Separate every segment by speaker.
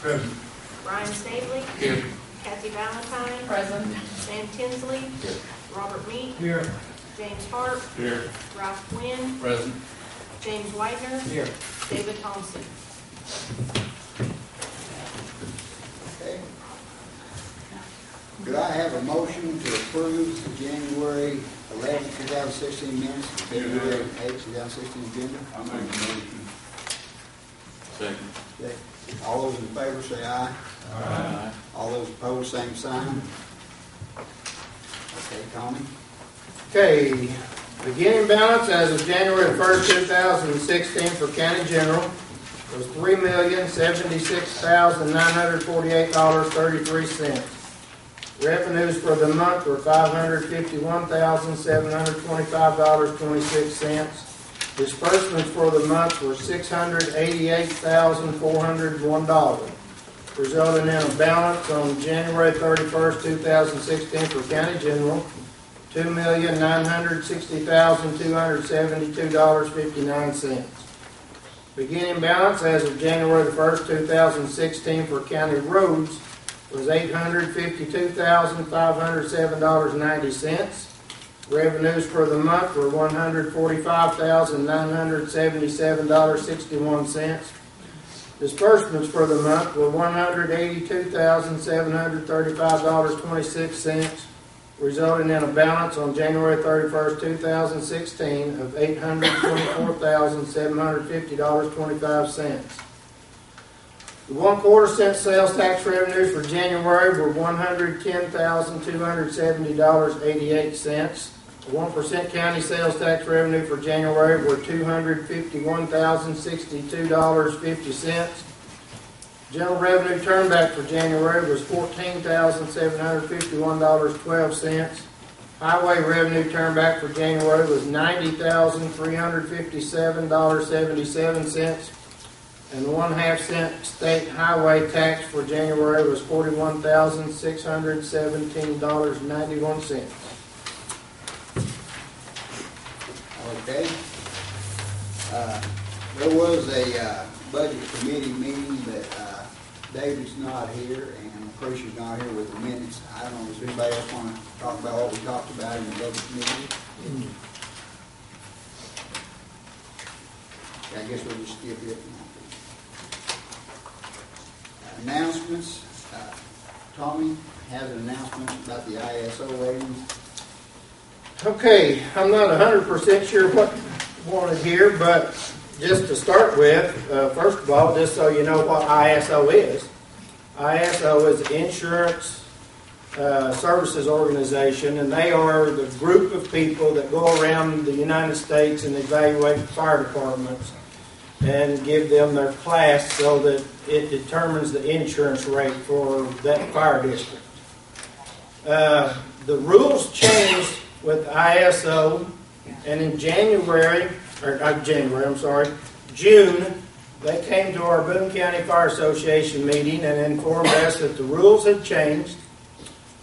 Speaker 1: Present.
Speaker 2: Brian Staley.
Speaker 1: Here.
Speaker 2: Kathy Valentine.
Speaker 3: Present.
Speaker 2: Sam Tinsley.
Speaker 1: Here.
Speaker 2: Robert Meek.
Speaker 1: Here.
Speaker 2: James Hart.
Speaker 1: Here.
Speaker 2: Ralph Quinn.
Speaker 1: Present.
Speaker 2: James Wagner.
Speaker 1: Here.
Speaker 2: David Thompson.
Speaker 4: Okay. Could I have a motion to approve the January 11, 2016 minutes, and February 8, 2016 agenda?
Speaker 1: I'll make a motion. Second.
Speaker 4: Okay. All those in favor say aye.
Speaker 1: Aye.
Speaker 4: All those opposed, same sign. Okay, Tommy?
Speaker 5: Okay, beginning balance as of January 1st, 2016 for County General was $3,076,948.33. Revenues for the month were $551,725.26. Disbursements for the month were $688,401, resulting in a balance on January 31st, 2016 for County General, $2,960,272.59. Beginning balance as of January 1st, 2016 for County Roads was $852,507.90. Revenues for the month were $145,977.61. Disbursements for the month were $182,735.26, resulting in a balance on January 31st, 2016 of $824,750.25. The 1/4 cent sales tax revenues for January were $110,270.88. 1% county sales tax revenue for January were $251,062.50. General revenue turnback for January was $14,751.12. Highway revenue turnback for January was $90,357.77. And the 1/2 cent state highway tax for January was $41,617.91.
Speaker 4: Okay. There was a budget committee meeting that David's not here and Crucia's not here with the minutes. I don't know, does anybody else want to talk about what we talked about in the budget committee? Okay, I guess we'll just skip it. Announcements. Tommy has an announcement about the ISO ratings.
Speaker 5: Okay, I'm not 100% sure what wanted here, but just to start with, first of all, just so you know what ISO is. ISO is the Insurance Services Organization, and they are the group of people that go around the United States and evaluate fire departments and give them their class so that it determines the insurance rate for that fire district. The rules changed with ISO, and in June, they came to our Boone County Fire Association meeting and informed us that the rules had changed,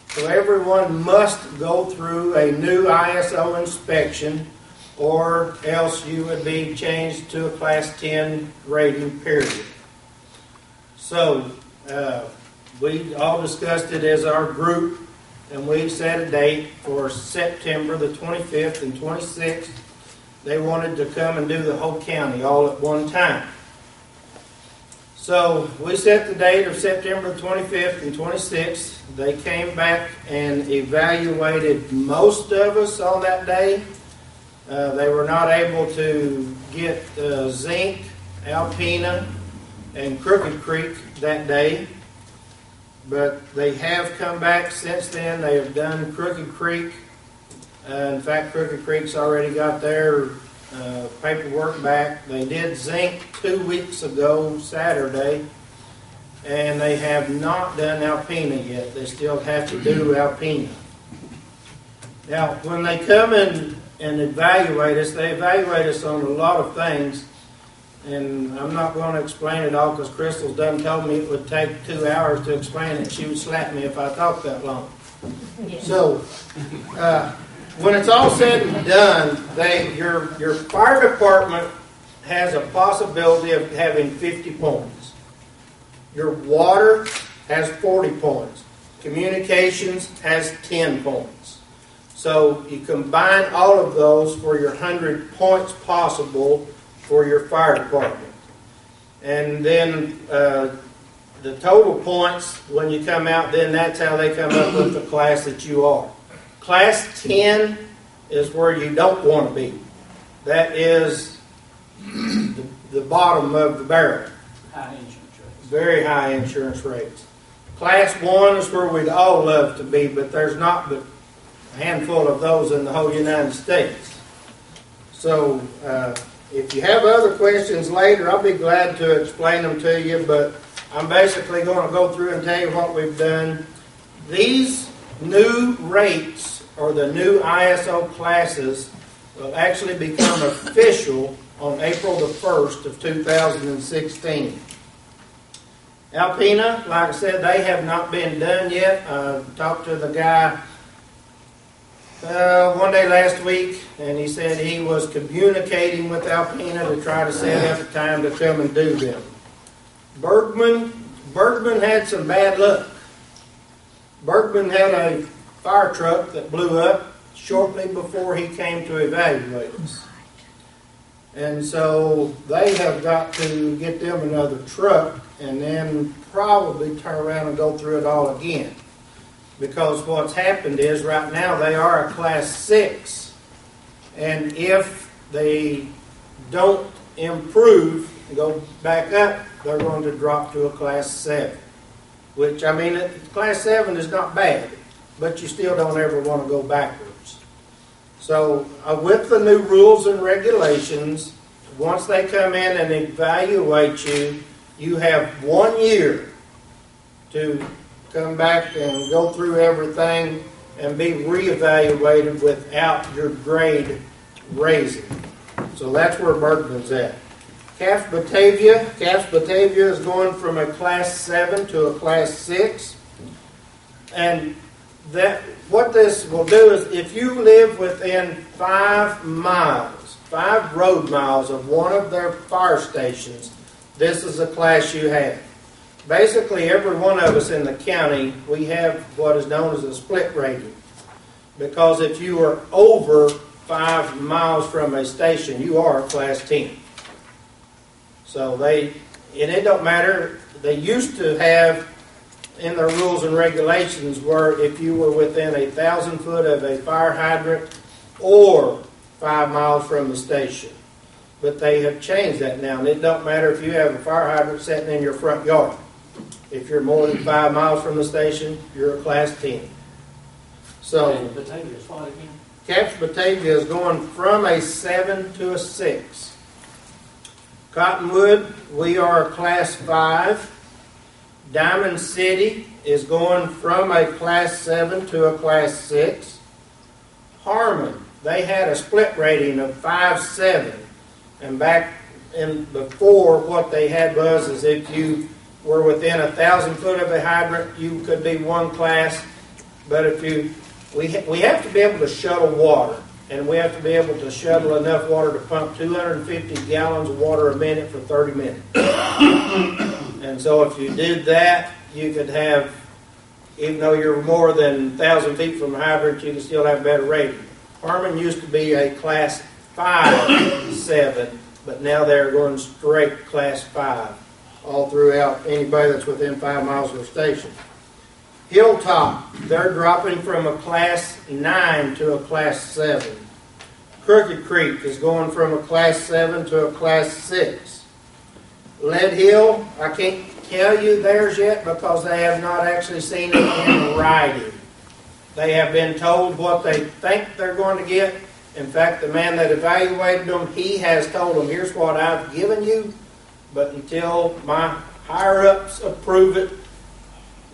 Speaker 5: so everyone must go through a new ISO inspection, or else you would be changed to a Class 10 rating, period. So, we all discussed it as our group, and we set a date for September the 25th and 26th. They wanted to come and do the whole county all at one time. So we set the date of September 25th and 26th. They came back and evaluated most of us on that day. They were not able to get Zinc, Alpena, and Crooked Creek that day. But they have come back since then. They have done Crooked Creek. In fact, Crooked Creek's already got their paperwork back. They did Zinc 2 weeks ago, Saturday, and they have not done Alpena yet. They still have to do Alpena. Now, when they come in and evaluate us, they evaluate us on a lot of things. And I'm not going to explain it all because Crystal's done told me it would take 2 hours to explain it. She would slap me if I talked that long.
Speaker 2: Yes.
Speaker 5: So, when it's all said and done, your fire department has a possibility of having 50 points. Your water has 40 points. Communications has 10 points. So you combine all of those for your 100 points possible for your fire department. And then the total points, when you come out, then that's how they come up with the class that you are. Class 10 is where you don't want to be. That is the bottom of the barrel.
Speaker 3: High insurance rates.
Speaker 5: Very high insurance rates. Class 1 is where we'd all love to be, but there's not but a handful of those in the whole United States. So if you have other questions later, I'll be glad to explain them to you, but I'm basically going to go through and tell you what we've done. These new rates, or the new ISO classes, will actually become official on April the 1st of 2016. Alpena, like I said, they have not been done yet. I talked to the guy one day last week, and he said he was communicating with Alpena to try to set up a time to come and do them. Bergman had some bad luck. Bergman had a fire truck that blew up shortly before he came to evaluate us. And so they have got to get them another truck and then probably turn around and go through it all again. Because what's happened is right now they are a class 6. And if they don't improve and go back up, they're going to drop to a class 7. Which, I mean, class 7 is not bad, but you still don't ever want to go backwards. So, with the new rules and regulations, once they come in and evaluate you, you have 1 year to come back and go through everything and be reevaluated without your grade raising. So that's where Bergman's at. Caps Batavia is going from a class 7 to a class 6. And what this will do is if you live within 5 road miles of one of their fire stations, this is a class you have. Basically, every one of us in the county, we have what is known as a split rating. Because if you are over 5 miles from a station, you are a class 10. So and it don't matter, they used to have in their rules and regulations where if you were within 1,000 foot of a fire hydrant or 5 miles from the station. But they have changed that now, and it don't matter if you have a fire hydrant sitting in your front yard. If you're more than 5 miles from the station, you're a class 10. So,
Speaker 3: Batavia is what again?
Speaker 5: Caps Batavia is going from a 7 to a 6. Cottonwood, we are a class 5. Diamond City is going from a class 7 to a class 6. Harmon, they had a split rating of 5-7. And back in before, what they had was is if you were within 1,000 foot of a hydrant, you could be one class. But if we have to be able to shuttle water. And we have to be able to shuttle enough water to pump 250 gallons of water a minute for 30 minutes. And so if you did that, you could have, even though you're more than 1,000 feet from a hydrant, you could still have a better rating. Harmon used to be a class 5-7, but now they're going straight class 5 all throughout anybody that's within 5 miles of the station. Hilltop, they're dropping from a class 9 to a class 7. Crooked Creek is going from a class 7 to a class 6. Lead Hill, I can't tell you theirs yet because they have not actually seen it in writing. They have been told what they think they're going to get. In fact, the man that evaluated them, he has told them, here's what I've given you, but until my higher-ups approve it,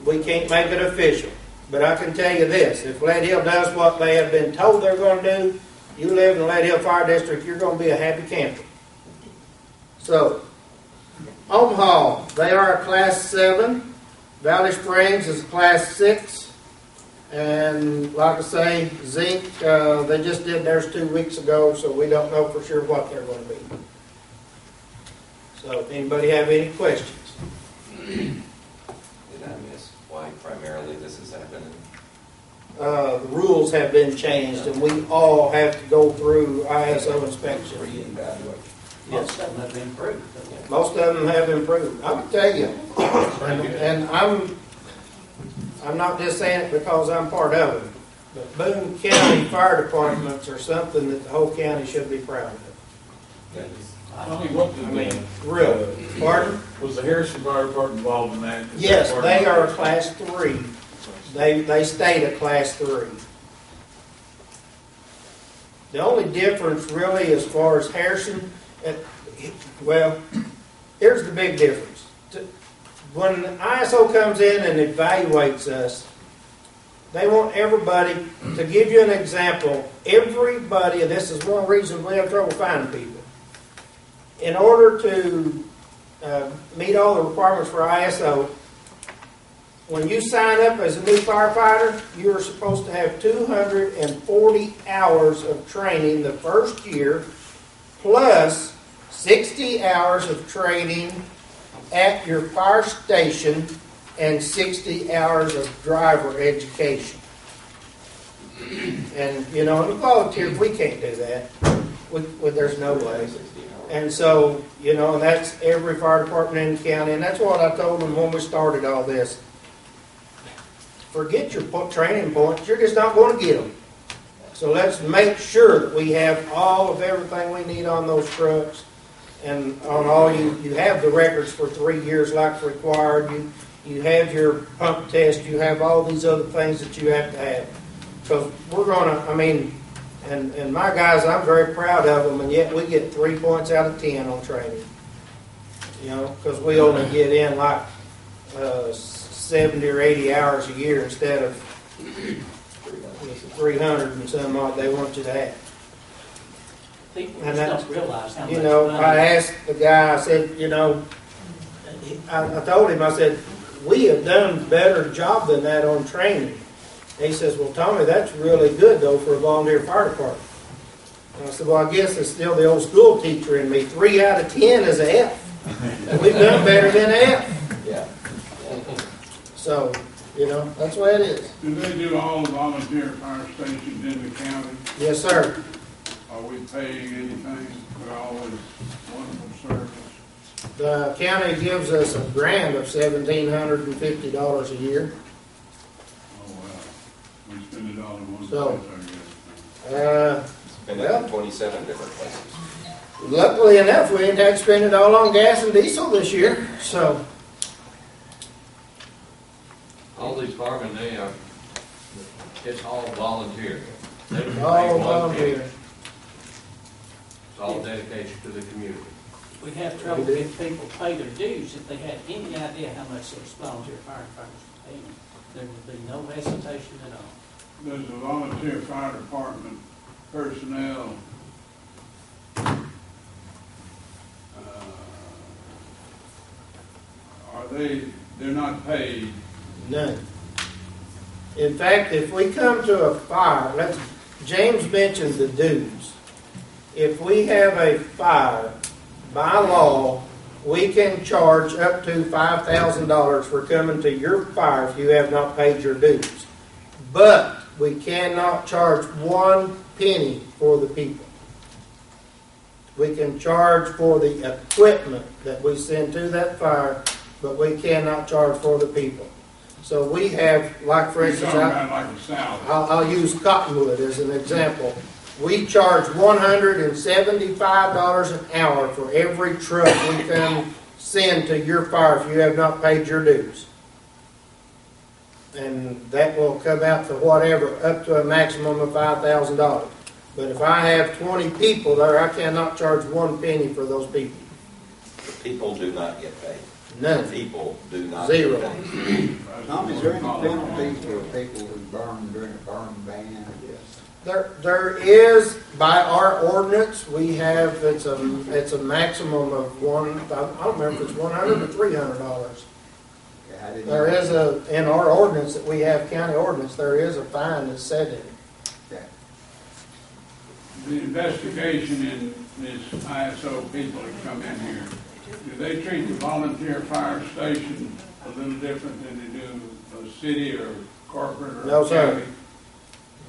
Speaker 5: we can't make it official. But I can tell you this, if Lead Hill does what they have been told they're going to do, you live in the Lead Hill Fire District, you're going to be a happy camper. So, Omaha, they are a class 7. Valley Springs is a class 6. And like I say, Zinc, they just did theirs 2 weeks ago, so we don't know for sure what they're going to be. So, anybody have any questions? the rules have been changed and we all have to go through ISO inspection.
Speaker 3: Most of them have been improved.
Speaker 5: Most of them have improved. I can tell you, and I'm not just saying it because I'm part of it, but Boone County Fire Departments are something that the whole county should be proud of.
Speaker 1: Tell me what
Speaker 5: I mean, really. Pardon?
Speaker 1: Was the Harrison Fire Department involved in that? Is
Speaker 5: Yes,
Speaker 1: that part
Speaker 5: they
Speaker 1: of it?
Speaker 5: are a class 3. They stayed a class 3. The only difference really as far as Harrison, well, here's the big difference. When ISO comes in and evaluates us, they want everybody, to give you an example, everybody, and this is one reason we have trouble finding people. In order to meet all the requirements for ISO, when you sign up as a new firefighter, you are supposed to have 240 hours of training the first year, plus 60 hours of training at your fire station and 60 hours of driver education. And, you know, in volunteers, we can't do that. There's no way. And so, you know, and that's every fire department in the county. And that's what I told them when we started all this. Forget your training points. You're just not going to get them. So let's make sure that we have all of everything we need on those trucks. And on all you have the records for 3 years like required. You have your pump test. You have all these other things that you have to have. Because we're going to, I mean, and my guys, I'm very proud of them, and yet we get 3 points out of 10 on training. You know, because we only get in like 70 or 80 hours a year instead of 300 and some odd they want you to have.
Speaker 3: People
Speaker 5: And
Speaker 3: just
Speaker 5: that's,
Speaker 3: don't realize how much
Speaker 5: you know,
Speaker 3: money.
Speaker 5: I asked the guy, I said, you know, I told him, I said, we have done a better job than that on training. And he says, well, Tommy, that's really good, though, for a volunteer fire department. And I said, well, I guess it's still the old school teacher in me. 3 out of 10 is an F. We've done better than an F.
Speaker 6: Yeah.
Speaker 5: So, you know, that's the way it is.
Speaker 7: Do they do all the volunteer fire stations in the county?
Speaker 5: Yes, sir.
Speaker 7: Are we paying anything for all this wonderful service?
Speaker 5: The county gives us a grant of $1,750 a year.
Speaker 7: Oh, wow. We spend it all in one
Speaker 5: So,
Speaker 7: place, I guess.
Speaker 6: Spend it in 27 different places.
Speaker 5: Luckily enough, we ain't had to spend it all on gas and diesel this year. So,
Speaker 8: All these firemen, it's all volunteer. They don't pay
Speaker 5: all
Speaker 8: one
Speaker 5: volunteer.
Speaker 8: penny. It's all dedication to the community.
Speaker 3: We'd have trouble getting people to pay their dues if they had any idea how much those volunteer firefighters were paying. There would be no hesitation at all.
Speaker 7: Does the volunteer fire department personnel they're not paid?
Speaker 5: None. In fact, if we come to a fire, James mentioned the dues. If we have a fire, by law, we can charge up to $5,000 for coming to your fire if you have not paid your dues. But we cannot charge 1 penny for the people. We can charge for the equipment that we send to that fire, but we cannot charge for the people. So we have, like for
Speaker 7: You're
Speaker 5: instance,
Speaker 7: talking about like a salary.
Speaker 5: I'll use Cottonwood as an example. We charge $175 an hour for every truck we can send to your fire if you have not paid your dues. And that will come out to whatever, up to a maximum of $5,000. But if I have 20 people there, I cannot charge 1 penny for those people.
Speaker 6: The people do not get paid.
Speaker 5: None.
Speaker 6: People do not
Speaker 5: Zero.
Speaker 6: get paid.
Speaker 4: Tom, is there any penalties for people who burn during a burn ban?
Speaker 5: There is, by our ordinance, we have, it's a maximum of I don't remember if it's $100 or $300.
Speaker 4: Yeah, I didn't
Speaker 5: There
Speaker 4: know.
Speaker 5: is in our ordinance that we have, county ordinance, there is a fine that's set in it.
Speaker 4: Okay.
Speaker 7: The investigation in this ISO people that come in here, do they treat the volunteer fire station a little different than they do a city or corporate or
Speaker 5: No, sir.
Speaker 7: county?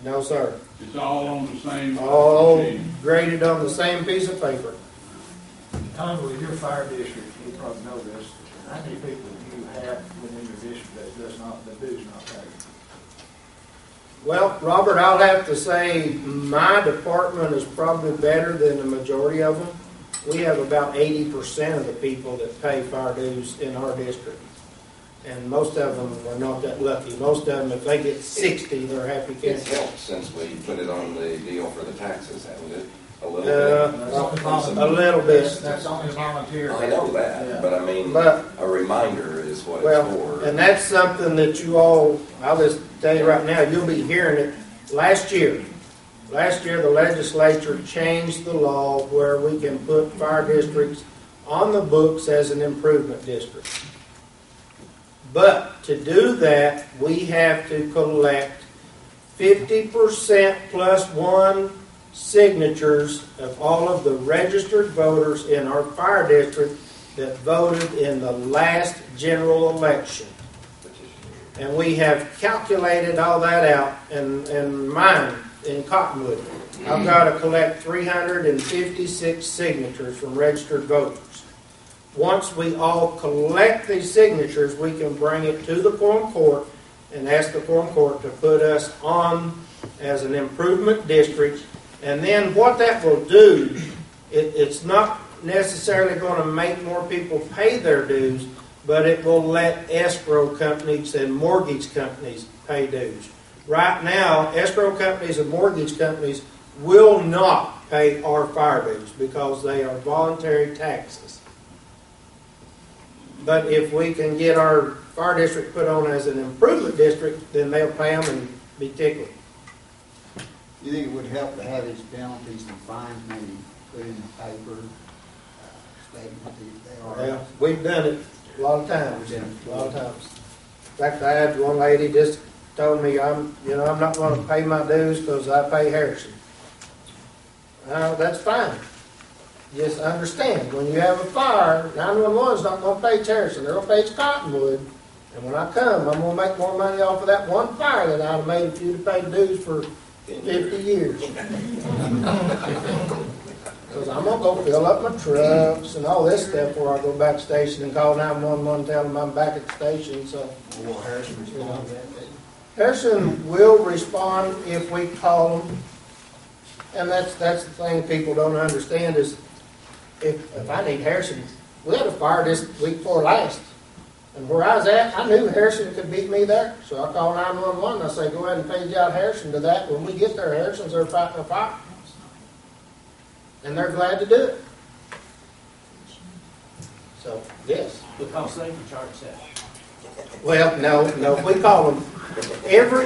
Speaker 5: No, sir.
Speaker 7: It's all on the same
Speaker 5: All
Speaker 7: machine?
Speaker 5: graded on the same piece of paper.
Speaker 9: Tom, with your fire district, you probably know this, how many people do you have within your district that does not pay?
Speaker 5: Well, Robert, I'll have to say my department is probably better than the majority of them. We have about 80% of the people that pay fire dues in our district. And most of them are not that lucky. Most of them, if they get 60, they're happy
Speaker 6: It's
Speaker 5: camper.
Speaker 6: helped since we put it on the deal for the taxes, hasn't it? A little
Speaker 9: That's only volunteer.
Speaker 5: A little bit.
Speaker 9: That's only volunteer.
Speaker 6: bit. I know that, but I mean,
Speaker 5: But-
Speaker 6: a reminder is what it's
Speaker 5: Well,
Speaker 6: for.
Speaker 5: and that's something that you all, I'll just tell you right now, you'll be hearing it. Last year, the legislature changed the law where we can put fire districts on the books as an improvement district. But to do that, we have to collect 50% plus one signatures of all of the registered voters in our fire district that voted in the last general election. And we have calculated all that out, and mine in Cottonwood, I've got to collect 356 signatures from registered voters. Once we all collect these signatures, we can bring it to the Quorum Court and ask the Quorum Court to put us on as an improvement district. And then what that will do, it's not necessarily going to make more people pay their dues, but it will let escrow companies and mortgage companies pay dues. Right now, escrow companies and mortgage companies will not pay our fire dues because they are voluntary taxes. But if we can get our fire district put on as an improvement district, then they'll pay them and be tickled.
Speaker 4: You think it would help to have these penalties and fines maybe put in the paper, statement that they are?
Speaker 5: Yeah, we've done it a lot of times. A lot of times. In fact, I had one lady just told me, I'm not going to pay my dues because I pay Harrison. That's fine. Just understand, when you have a fire, 911 is not going to pay Harrison. They're going to pay Cottonwood. And when I come, I'm going to make more money off of that one fire than I'd have made if you'd have paid dues for 50 years. Because I'm going to go fill up my trucks and all this stuff before I go back to the station and call 911 and tell them I'm back at the station. So,
Speaker 4: Will Harrison respond to that?
Speaker 5: Harrison will respond if we call them. And that's the thing people don't understand is if I need Harrison, we had a fire this week before last. And where I was at, I knew Harrison could beat me there. So I called 911 and I say, go ahead and page out Harrison to that. When we get there, Harrison's there fighting a fire. And they're glad to do it. So, yes.
Speaker 3: Because they can charge that.
Speaker 5: Well, no, we call them.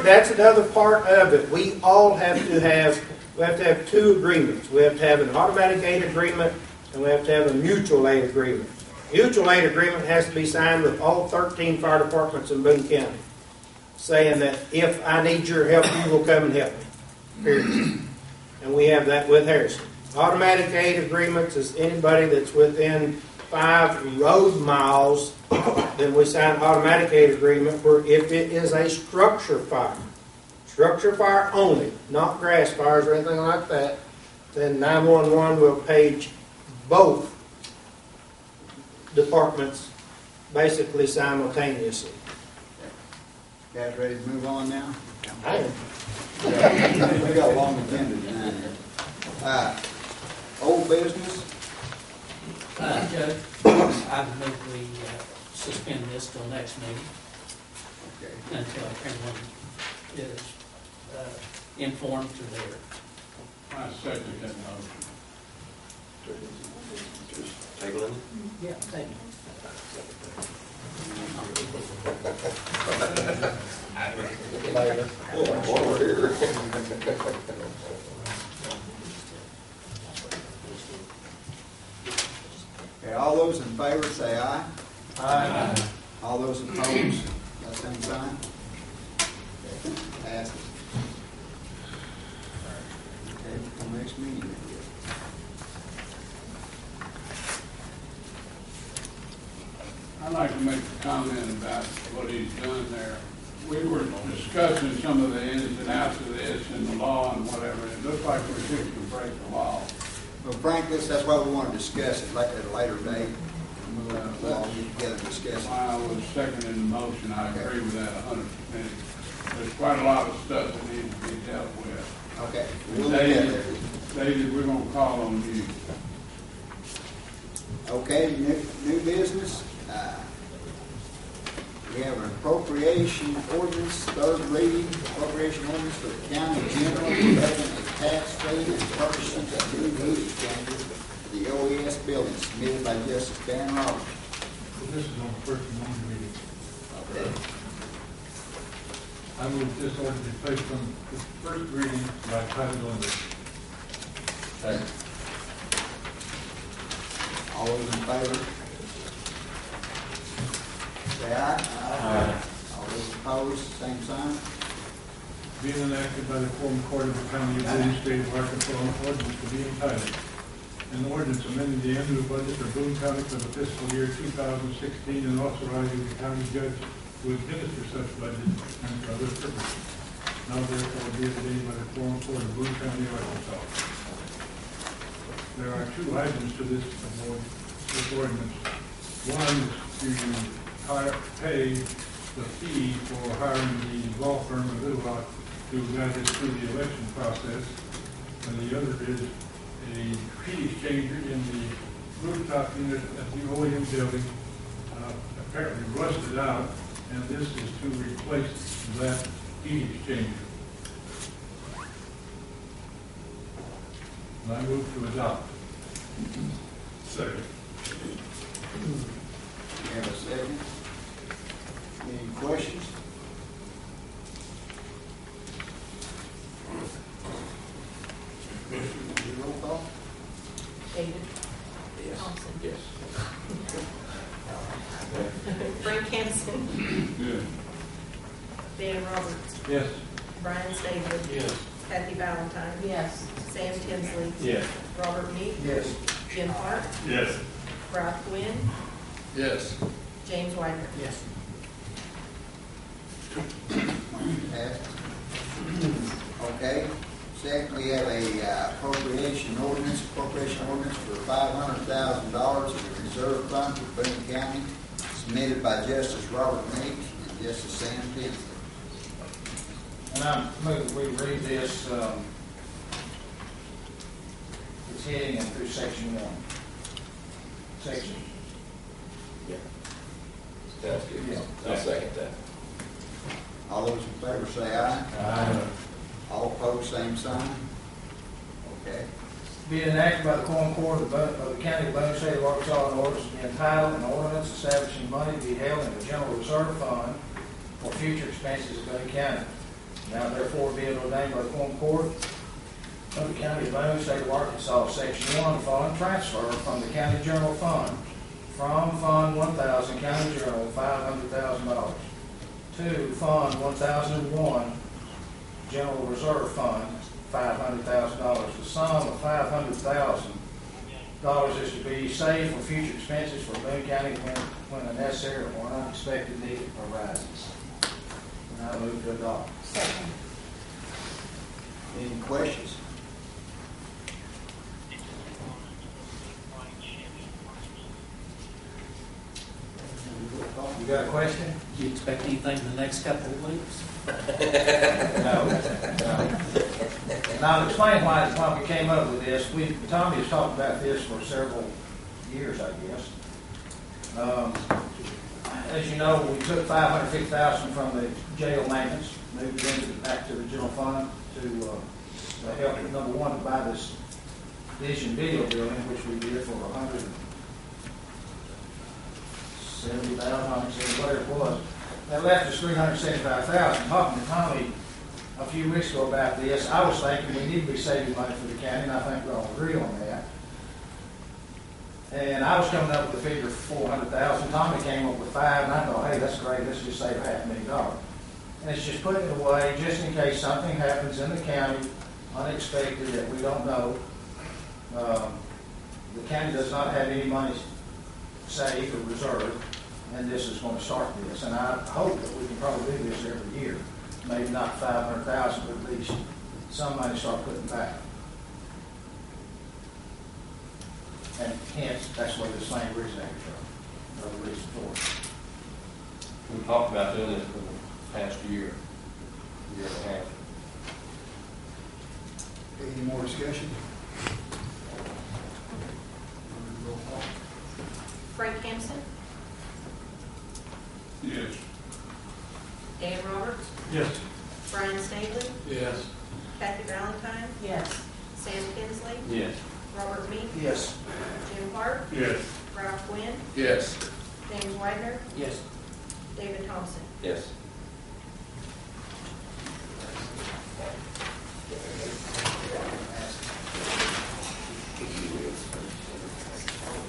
Speaker 5: That's another part of it. We have to have two agreements. We have to have an automatic aid agreement and we have to have a mutual aid agreement. Mutual aid agreement has to be signed with all 13 fire departments in Boone County, saying that if I need your help, you will come and help me. Period. And we have that with Harrison. Automatic aid agreements is anybody that's within 5 road miles, then we sign an automatic aid agreement where if it is a structure fire only, not grass fires or anything like that, then 911 will page both departments basically simultaneously.
Speaker 4: Guys ready to move on now?
Speaker 5: I am.
Speaker 4: We got a long agenda tonight here. Old business?
Speaker 3: Judge, I move we suspend this till next meeting
Speaker 4: Okay.
Speaker 3: until everyone is informed to their.
Speaker 7: I second that motion.
Speaker 6: Just table it.
Speaker 3: Yeah, thank you.
Speaker 5: Later.
Speaker 6: While we're here.
Speaker 4: Okay, all those in favor say aye.
Speaker 5: Aye.
Speaker 4: All those opposed, that same sign. Passes. Okay, till next meeting.
Speaker 7: I'd like to make a comment about what he's done there. we were discussing some of the ins and outs of this and the law and whatever. It looks like we're fixing to break the law.
Speaker 4: Well, Frank, that's why we want to discuss it at a later date. We'll all get together and discuss it.
Speaker 7: I was seconding the motion. I agree with that 100%. There's quite a lot of stuff that needs to be dealt with.
Speaker 4: Okay, we'll get there.
Speaker 7: David, we're gonna call on you.
Speaker 4: Okay, new business. We have an appropriation ordinance, third reading, appropriation ordinance for the county general, levying a tax fee and purchasing a new heat exchanger for the OES building, submitted by Justice Dan Roberts.
Speaker 10: This is on first and only reading.
Speaker 4: Okay.
Speaker 10: I move this order be placed on the first reading by title only.
Speaker 6: Second.
Speaker 4: All those in favor? Say aye.
Speaker 6: Aye.
Speaker 4: All those opposed, same sign.
Speaker 10: Being enacted by the Quorum Court of the County of Boone, State of Arkansas, an ordinance to be entitled, an ordinance amending the annual budget for Boone County for the fiscal year 2016 and authorizing the county judge to administer such budget and for other purposes. Now therefore be it ordained by the Quorum Court of Boone County, Arkansas. There are two items to this ordinance. One is to pay the fee for hiring the law firm of Little Rock to guide us through the election process, and the other is a heat exchanger in the rooftop unit at the OEM building, apparently rusted out, and this is to replace that heat exchanger. And I move to adopt. Second.
Speaker 4: We have a second. Any questions? Roll call?
Speaker 2: David.
Speaker 6: Yes.
Speaker 2: Thompson.
Speaker 6: Yes.
Speaker 2: Frank Hanson.
Speaker 7: Good.
Speaker 2: Dan Roberts.
Speaker 10: Yes.
Speaker 2: Brian Stabler.
Speaker 8: Yes.
Speaker 2: Kathy Valentine.
Speaker 11: Yes.
Speaker 2: Sam Tinsley.
Speaker 8: Yes.
Speaker 2: Robert Meek.
Speaker 9: Yes.
Speaker 2: Jim Park.
Speaker 8: Yes.
Speaker 2: Ralph Quinn.
Speaker 8: Yes.
Speaker 2: James Whitener.
Speaker 9: Yes.
Speaker 4: Passed. Okay. Second, we have a appropriation ordinance for $500,000 in the reserve fund for Boone County, submitted by Justice Robert Meek and Justice Sam Tinsley.
Speaker 9: And I move we read this, it's heading in through section 1. Section.
Speaker 6: That's good.
Speaker 9: Yeah.
Speaker 6: I'll second that.
Speaker 4: All those in favor say aye.
Speaker 9: Aye.
Speaker 4: All opposed, same sign. Okay.
Speaker 9: Be enacted by the Quorum Court of the County of Boone, State of Arkansas, and orders entitled an ordinance establishing money to be held in the General Reserve Fund for future expenses of Boone County. Now therefore be it ordained by the Quorum Court of the County of Boone, State of Arkansas, Section 1, following transfer from the County General Fund, from Fund 1000, County General, $500,000, to Fund 1001, General Reserve Fund, $500,000. The sum of $500,000 is to be saved for future expenses for Boone County when a necessary or unexpected need arises. And I move to adopt.
Speaker 11: Second.
Speaker 4: Any questions?
Speaker 9: You got a question?
Speaker 3: Do you expect anything in the next couple of weeks?
Speaker 9: No. Now, I'll explain why we came up with this. Tommy has talked about this for several years, I guess. As you know, we took $550,000 from the jail maintenance, moved it back to the general fund to help, number one, to buy this Vision Video building, which we did for $170,000, whatever it was. That left us $375,000. Talking to Tommy a few weeks ago about this, I was thinking we need to be saving money for the county, and I think we're all agree on that. And I was coming up with a figure of $400,000. Tommy came up with $5, and I thought, hey, that's great. Let's just save $500,000. And it's just putting it away just in case something happens in the county unexpected that we don't know. The county does not have any money saved or reserved. and this is going to start this. And I hope that we can probably do this every year. Maybe not 500,000, but at least some money start putting back. And hence, that's where this land originated from, or the reason for it.
Speaker 8: We talked about doing this for the past year and a half.
Speaker 4: Any more discussion? Roll call.
Speaker 2: Frank Hampson,
Speaker 7: Yes.
Speaker 2: Dan Roberts,
Speaker 10: Yes.
Speaker 2: Brian Snavely,
Speaker 1: Yes.
Speaker 2: Kathy Valentine, Yes. Sam Kinsley,
Speaker 8: Yes.
Speaker 2: Robert Meek,
Speaker 9: Yes.
Speaker 2: Jim Park,
Speaker 10: Yes.
Speaker 2: Ralph Quinn,
Speaker 1: Yes.
Speaker 2: James Whitener,
Speaker 3: Yes.
Speaker 2: David Thompson.
Speaker 6: Yes.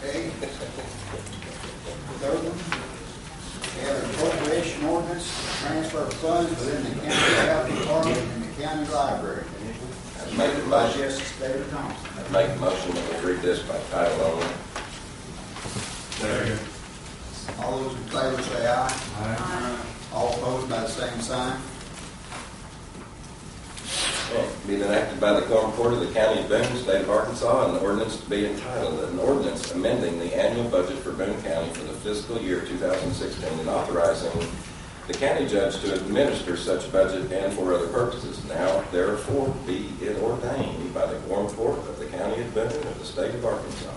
Speaker 4: Okay. Third one, we have an appropriation ordinance, to transfer funds within the county health department and the county library. Submitted by Justice David Thompson.
Speaker 6: I'd make a motion that we read this by title only.
Speaker 10: Second.
Speaker 4: All those in favor say aye.
Speaker 2: Aye.
Speaker 4: All opposed by the same sign.
Speaker 6: Be enacted by the Quorum Court of the County of Boone, State of Arkansas, an ordinance to be entitled, an ordinance amending the annual budget for Boone County for the fiscal year 2016 and authorizing the county judge to administer such budget and for other purposes. Now, therefore, be it ordained by the Quorum Court of the County of Boone of the State of Arkansas.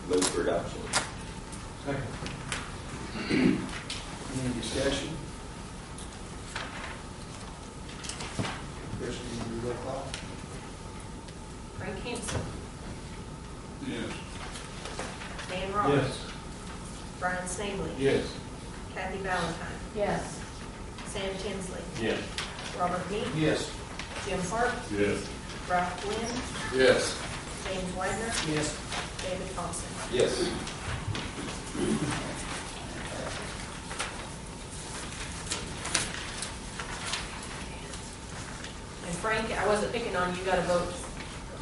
Speaker 6: Move for adoption.
Speaker 10: Second.
Speaker 4: Any discussion? Christian, you roll call.
Speaker 2: Frank Hampson,
Speaker 7: Yes.
Speaker 2: Dan Roberts,
Speaker 10: Yes.
Speaker 2: Brian Snavely,
Speaker 1: Yes.
Speaker 2: Kathy Valentine, Yes. Sam Kinsley,
Speaker 8: Yes.
Speaker 2: Robert Meek,
Speaker 9: Yes.
Speaker 2: Jim Park,
Speaker 10: Yes.
Speaker 2: Ralph Quinn,
Speaker 1: Yes.
Speaker 2: James Whitener,
Speaker 3: Yes.
Speaker 2: David Thompson.
Speaker 6: Yes.
Speaker 2: And Frank, I wasn't picking on you, you gotta vote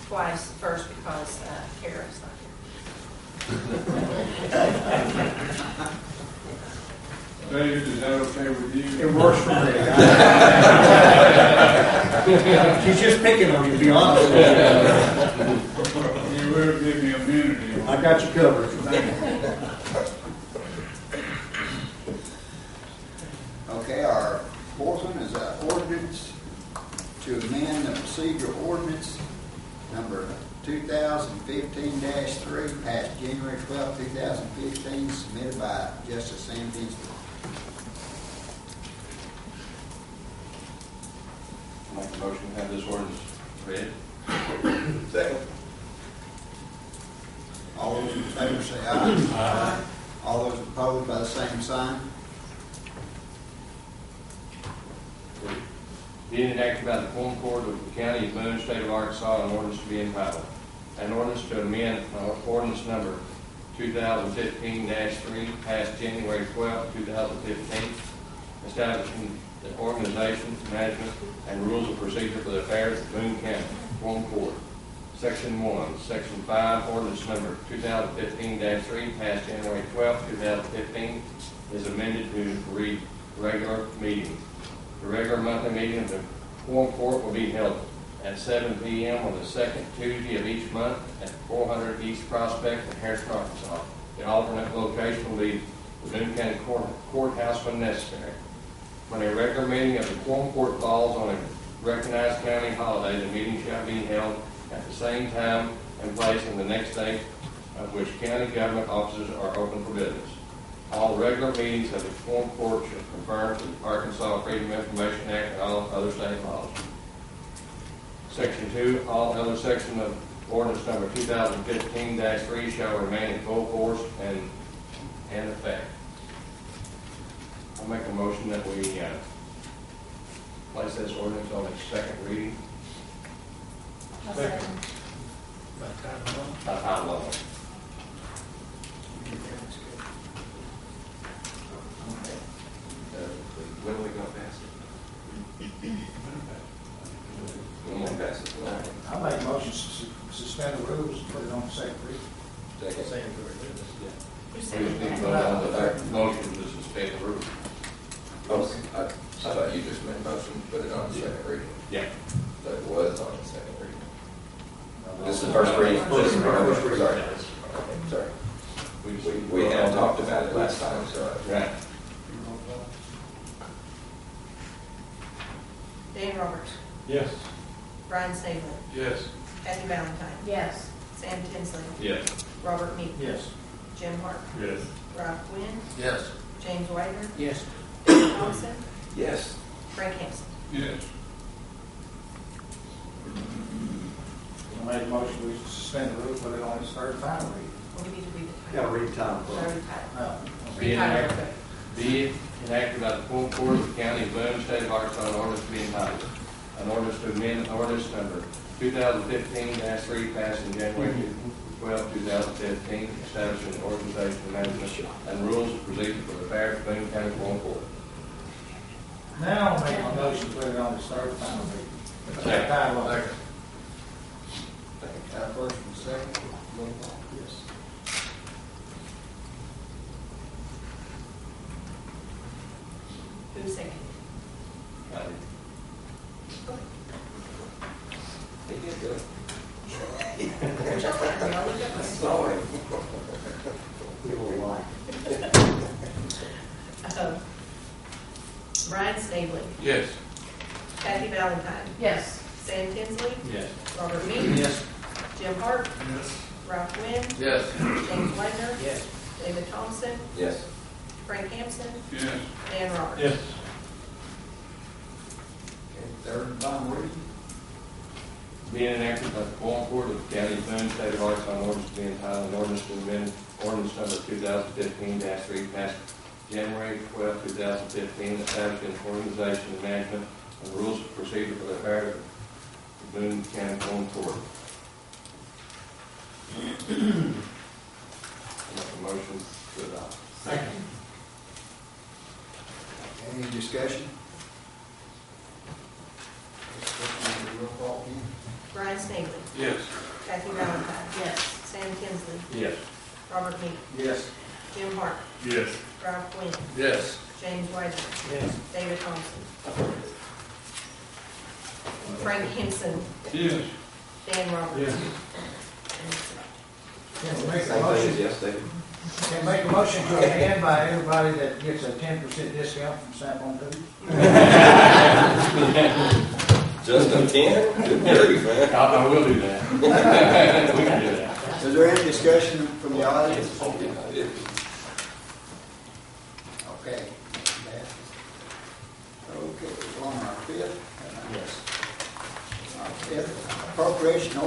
Speaker 2: twice, first because Kara's not
Speaker 7: David, is that okay with you?
Speaker 5: It works for me. She's just picking on you, to be honest with you.
Speaker 7: You will give me immunity.
Speaker 5: I got you covered. Thank you.
Speaker 4: Okay, our fourth one is an ordinance to amend the procedure ordinance number 2015-3, passed January 12, 2015, submitted by Justice Sam Kinsley.
Speaker 8: Make a motion to have this ordinance read.
Speaker 6: Second.
Speaker 4: All those in favor say aye. Aye. All those opposed by the same sign.
Speaker 8: Being enacted by the Quorum Court of the County of Boone, State of Arkansas, an ordinance to be entitled, an ordinance to amend ordinance number 2015-3, passed January 12, 2015, establishing the organization, management, and rules of procedure for the affairs of Boone County, Quorum Court. Section 1, Section 5, ordinance number 2015-3, passed January 12, 2015, is amended to read regular meetings. The regular monthly meeting of the Quorum Court will be held at 7 p.m. on the second Tuesday of each month at 400 East Prospect in Harrison, Arkansas. The alternate location will be the Boone County Courthouse when necessary. When a regular meeting of the Quorum Court falls on a recognized county holiday, the meeting shall be held at the same time and place in the next day of which county government offices are open for business. All regular meetings of the Quorum Court shall conform to the Arkansas Freedom of Information Act and all other state laws. Section 2, all other sections of ordinance number 2015-3 shall remain in full force and effect. I'll make a motion that we place this ordinance on its second reading
Speaker 10: Second.
Speaker 8: by title only.
Speaker 6: When are we going to pass it? When we pass it tonight?
Speaker 9: I make a motion to suspend the rules and put it on the second reading.
Speaker 6: Second.
Speaker 2: Who
Speaker 8: We
Speaker 2: seconded
Speaker 8: just need to
Speaker 2: that?
Speaker 8: vote on the motion second rule.
Speaker 6: I thought you just made a motion to put it on second reading.
Speaker 8: Yeah.
Speaker 6: That it was on the second reading. This is the first reading. This is the first reading. Sorry. Sorry. We had talked about it last time, so.
Speaker 8: Right.
Speaker 2: Dan Roberts,
Speaker 10: Yes.
Speaker 2: Brian Stabler,
Speaker 1: Yes.
Speaker 2: Kathy Valentine, yes, Sam Tinsley,
Speaker 8: Yes.
Speaker 2: Robert Meek,
Speaker 9: Yes.
Speaker 2: Jim Hart,
Speaker 1: Yes.
Speaker 2: Ralph Quinn,
Speaker 1: Yes.
Speaker 2: James Whitener,
Speaker 3: Yes.
Speaker 2: David Thompson,
Speaker 6: Yes.
Speaker 2: Frank Hanson.
Speaker 7: Yes.
Speaker 9: I made a motion, we suspend the rules, put it on its third and final reading.
Speaker 2: Well, we need to read the
Speaker 11: Yeah,
Speaker 2: title.
Speaker 11: read time.
Speaker 2: Sorry, title.
Speaker 9: No.
Speaker 2: Read title real quick.
Speaker 8: Be it enacted by the full court of the county of Boone, state of Arkansas, an ordinance to be entitled, an ordinance to amend ordinance number 2015-3 passed in January 12, 2015, establishing an organization, management, and rules of procedure for the affairs of Boone County Quorum Court.
Speaker 9: Now I'll make a motion, to put it on its third and final reading.
Speaker 8: Second.
Speaker 9: Title only.
Speaker 4: First and second. Roll call. Yes.
Speaker 2: Who's second?
Speaker 6: He did good.
Speaker 2: What's your plan? We all look up.
Speaker 6: Sorry.
Speaker 2: Brian Stabler,
Speaker 1: Yes.
Speaker 2: Kathy Valentine,
Speaker 3: Yes.
Speaker 2: Sam Tinsley,
Speaker 8: Yes.
Speaker 2: Robert Meek,
Speaker 9: Yes.
Speaker 2: Jim Hart,
Speaker 1: Yes.
Speaker 2: Ralph Quinn,
Speaker 1: Yes.
Speaker 2: James Whitener,
Speaker 3: Yes.
Speaker 2: David Thompson,
Speaker 6: Yes.
Speaker 2: Frank Hanson,
Speaker 7: Yes.
Speaker 2: Dan Roberts.
Speaker 10: Yes.
Speaker 4: Okay, third and final reading.
Speaker 8: Being enacted by the Quorum Court of the County of Boone, state of Arkansas, an ordinance to be entitled, an ordinance to amend ordinance number 2015-3 passed January 12, 2015, establishing an organization and management and rules of procedure for the affairs of the Boone County Quorum Court. Make a motion to adopt.
Speaker 1: Second.
Speaker 4: Any discussion? Roll call, please.
Speaker 2: Brian Stabler,
Speaker 1: Yes.
Speaker 2: Kathy Valentine,
Speaker 3: Yes.
Speaker 2: Sam Tinsley,
Speaker 8: Yes.
Speaker 2: Robert Meek,
Speaker 9: Yes.
Speaker 2: Jim Hart,
Speaker 1: Yes.
Speaker 2: Ralph Quinn,
Speaker 1: Yes.
Speaker 2: James Whitener,
Speaker 3: Yes.
Speaker 2: David Thompson, Frank Hanson,
Speaker 7: Yes.
Speaker 2: Dan Roberts.
Speaker 10: Yes.
Speaker 9: Can we make a
Speaker 6: Same thing as
Speaker 9: motion,
Speaker 6: yesterday.
Speaker 9: can we make a motion to amend by everybody that gets a 10% discount from Snap-on Foods?
Speaker 6: Just a 10? Good grief, man.
Speaker 8: I will do that. We can do that.
Speaker 4: Is there any discussion from the audience? Okay. Okay, on our fifth.
Speaker 9: Yes.
Speaker 4: Our fifth, appropriation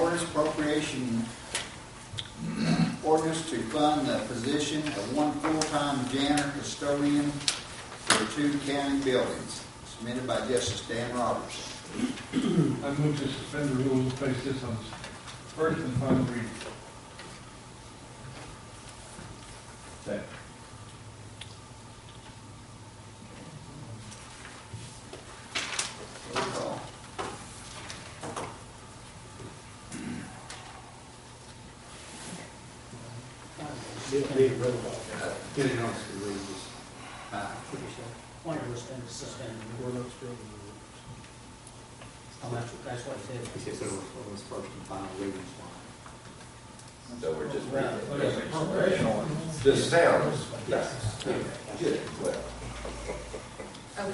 Speaker 4: ordinance to fund the position of one full-time janitor custodian for 2 county buildings, submitted by Justice Dan Roberts.
Speaker 10: I move to suspend the rules and place this on its first and final reading.
Speaker 8: Second.
Speaker 4: Roll call.
Speaker 11: Get it on the rules.
Speaker 3: One of those things suspended. That's what it says.
Speaker 11: He says it was first and final reading.
Speaker 6: So we're just
Speaker 3: Right.
Speaker 6: reading.
Speaker 9: Appropriation ordinance.
Speaker 6: This sounds nice. Good. Well,
Speaker 2: Okay.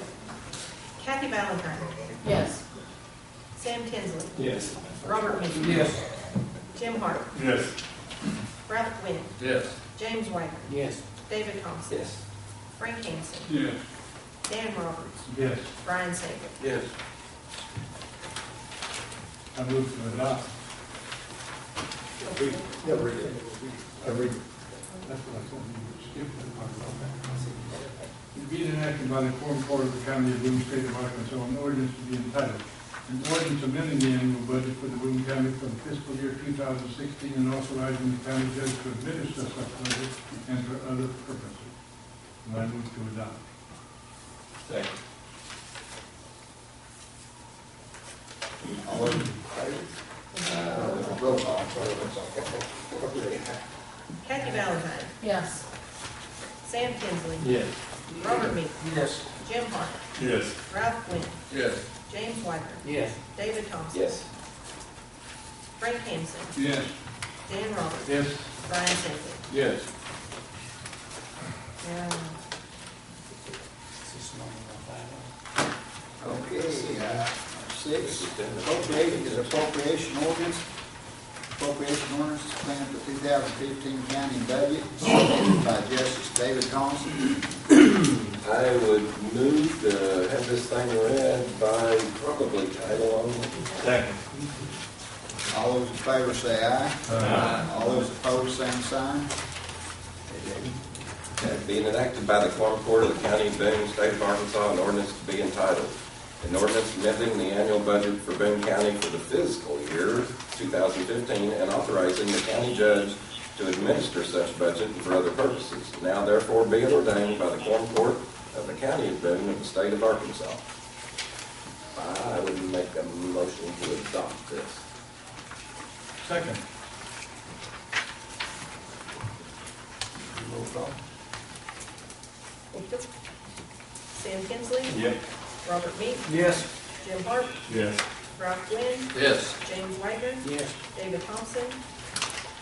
Speaker 2: Kathy Valentine,
Speaker 3: Yes.
Speaker 2: Sam Tinsley,
Speaker 1: Yes.
Speaker 2: Robert Meek,
Speaker 9: Yes.
Speaker 2: Jim Hart,
Speaker 1: Yes.
Speaker 2: Ralph Quinn,
Speaker 1: Yes.
Speaker 2: James Whitener,
Speaker 3: Yes.
Speaker 2: David Thompson,
Speaker 6: yes.
Speaker 2: Frank Hanson,
Speaker 7: Yes.
Speaker 2: Dan Roberts,
Speaker 10: Yes.
Speaker 2: Brian Stabler.
Speaker 1: Yes.
Speaker 10: I move to adopt.
Speaker 11: Yeah, read it.
Speaker 10: That's what I said. Skip that part. Be it enacted by the Quorum Court of the County of Boone, State of Arkansas, an ordinance to be entitled, an ordinance amending the annual budget for the Boone County for the fiscal year 2016 and authorizing the county judge to administer such budget and for other purposes. And I move to adopt.
Speaker 8: Second.
Speaker 4: All in favor? Roll call.
Speaker 2: Kathy Valentine,
Speaker 3: Yes.
Speaker 2: Sam Tinsley,
Speaker 8: Yes.
Speaker 2: Robert Meek,
Speaker 9: Yes.
Speaker 2: Jim Parker,
Speaker 1: Yes.
Speaker 2: Ralph Quinn,
Speaker 7: Yes.
Speaker 2: James Whiter,
Speaker 3: Yes.
Speaker 2: David Thompson.
Speaker 6: Yes.
Speaker 2: Frank Hansen,
Speaker 7: Yes.
Speaker 2: Dan Roberts.
Speaker 10: Yes.
Speaker 2: Brian Stingley.
Speaker 7: Yes.
Speaker 4: Okay, six, appropriation ordinance. Appropriation ordinance is planned for 2015 county budget, submitted by Justice David Thompson.
Speaker 6: I would move to have this thing read by probably title only.
Speaker 1: Second.
Speaker 4: All those in favor say aye.
Speaker 1: Aye.
Speaker 4: All those opposed, same sign.
Speaker 6: Being enacted by the Quorum Court of the County of Boone, State of Arkansas, an ordinance to be entitled, an ordinance amending the annual budget for Boone County for the fiscal year 2015 and authorizing the county judge to administer such budget and for other purposes. Now therefore be it ordained by the Quorum Court of the County of Boone of the State of Arkansas. I would make a motion to adopt this.
Speaker 10: Second.
Speaker 6: Roll call.
Speaker 2: Sam Kinsley.
Speaker 1: Yep.
Speaker 2: Robert Meek,
Speaker 9: Yes.
Speaker 2: Jim Park,
Speaker 1: Yes.
Speaker 2: Ralph Quinn,
Speaker 8: Yes.
Speaker 2: James Whiter,
Speaker 3: Yes.
Speaker 2: David Thompson,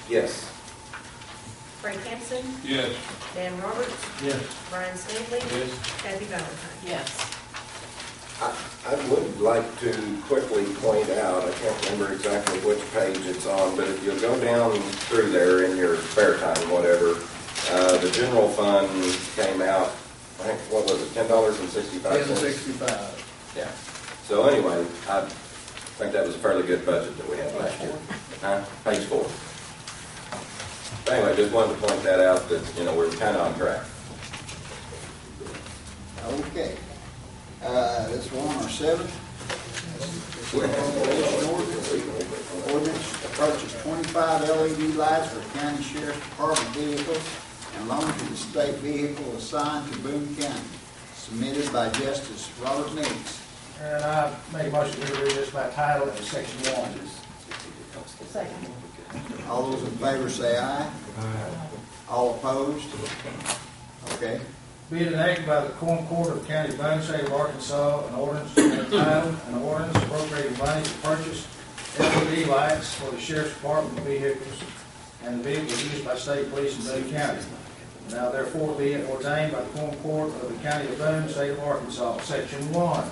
Speaker 6: Yes.
Speaker 2: Frank Hansen,
Speaker 7: Yes.
Speaker 2: Dan Roberts,
Speaker 10: Yes.
Speaker 2: Brian Stingley.
Speaker 7: Yes.
Speaker 2: Kathy Valentine.
Speaker 3: Yes.
Speaker 6: I would like to quickly point out, I can't remember exactly which page it's on, but if you'll go down through there in your spare time, whatever, the general fund came out, I think, what was it, $10.65?
Speaker 4: $10.65.
Speaker 6: Yeah. So anyway, I think that was a fairly good budget that we had last year. Page 4. Anyway, just wanted to point that out that, we're kind of on track.
Speaker 4: Okay. This one, our seventh. Appropriation ordinance to purchase 25 LED lights for county sheriff's department vehicles and loan to the state vehicle assigned to Boone County, submitted by Justice Robert Meeks.
Speaker 9: And I make a motion to read this by title in section 1.
Speaker 2: Second.
Speaker 4: All those in favor say aye. All opposed? Okay.
Speaker 9: Be it enacted by the Quorum Court of the County of Boone, State of Arkansas, an ordinance entitled, an ordinance appropriating money to purchase LED lights for the sheriff's department vehicles and the vehicles used by state police in Boone County. Now therefore be it ordained by the Quorum Court of the County of Boone, State of Arkansas, section 1.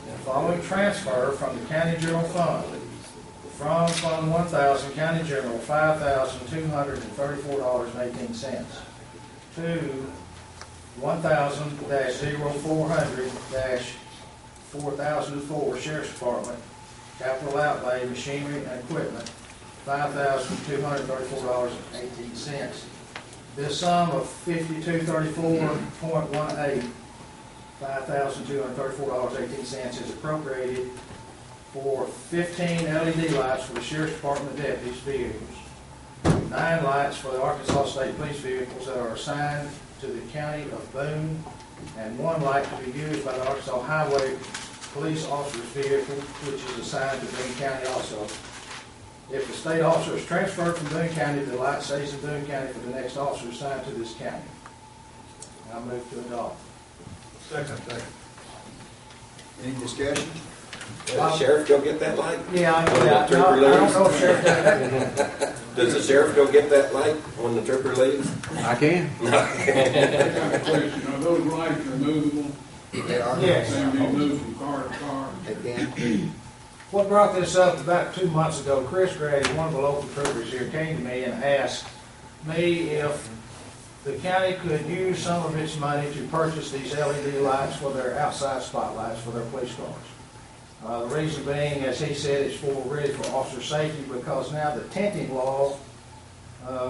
Speaker 9: The following transfer from the county general fund. From Fund 1000, County General, $5,234.18 to 1000-0400-4004 Sheriff's Department, capital outlay, machinery and equipment, $5,234.18. This sum of $5234.18, $5,234.18 is appropriated for 15 LED lights for the Sheriff's Department deputies' vehicles, 9 lights for the Arkansas State Police vehicles that are assigned to the County of Boone, and 1 light to be used by the Arkansas Highway Police officer's vehicle, which is assigned to Boone County also. If the state officer is transferred from Boone County, the light stays in Boone County for the next officer assigned to this county. I move to adopt.
Speaker 10: Second.
Speaker 4: Any discussion?
Speaker 6: Does the sheriff go get that light?
Speaker 9: Yeah,
Speaker 6: When the
Speaker 9: I
Speaker 6: trooper
Speaker 9: don't
Speaker 6: leaves?
Speaker 9: know if Sheriff does that.
Speaker 6: Does the sheriff go get that light when the trooper leaves?
Speaker 11: I can.
Speaker 7: I got a question, are those lights removable?
Speaker 4: They are.
Speaker 9: Yes.
Speaker 7: They be moved from car to car?
Speaker 4: They can.
Speaker 9: What brought this up about 2 months ago, Chris Grady, one of the local troopers here, came to me and asked me if the county could use some of its money to purchase these LED lights for their outside spotlights for their police cars. The reason being, as he said, it's really for officer safety, because now the tinting law,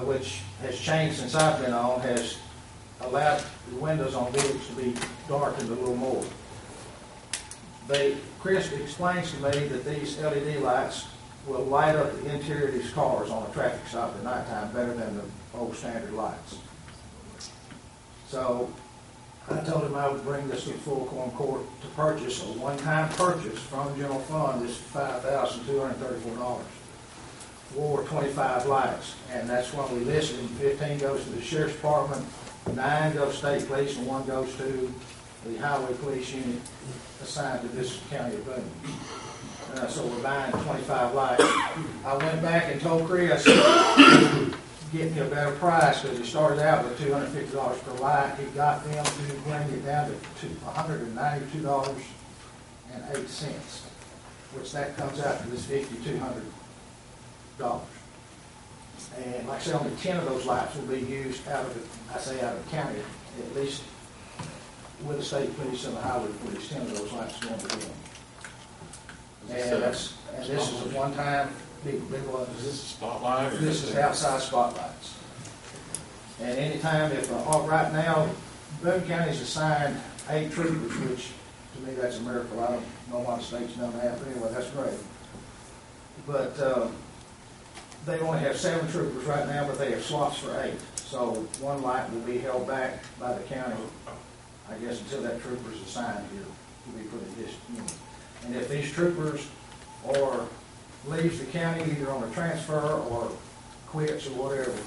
Speaker 9: which has changed since I've been on, has allowed the windows on vehicles to be darkened a little more. Chris explains to me that these LED lights will light up the interior of these cars on a traffic stop at nighttime better than the old standard lights. So I told him I would bring this to the full Quorum Court to purchase, a one-time purchase from the general fund, this $5,234 for 25 lights. And that's when we listed them. 15 goes to the sheriff's department, 9 go to state police and 1 goes to the highway police unit assigned to this county of Boone. So we're buying 25 lights. I went back and told Chris, get me a better price, because he started out with $250 per light. He got them to bring it down to $192.08, which that comes out to this $5,200. And like I said, only 10 of those lights will be used out of the county, at least with the state police and the highway police. 10 of those lights are going to them. And this is a one-time big one.
Speaker 1: Is this a spotlight? Or
Speaker 9: This is outside spotlights. And anytime right now, Boone County's assigned 8 troopers, which to me that's a miracle. I don't know why the state's done that, but anyway, that's great. But they only have 7 troopers right now, but they have slots for 8. So one light will be held back by the county, I guess, until that trooper's assigned here to be put in this unit. And if these troopers leaves the county either on a transfer or quits or whatever,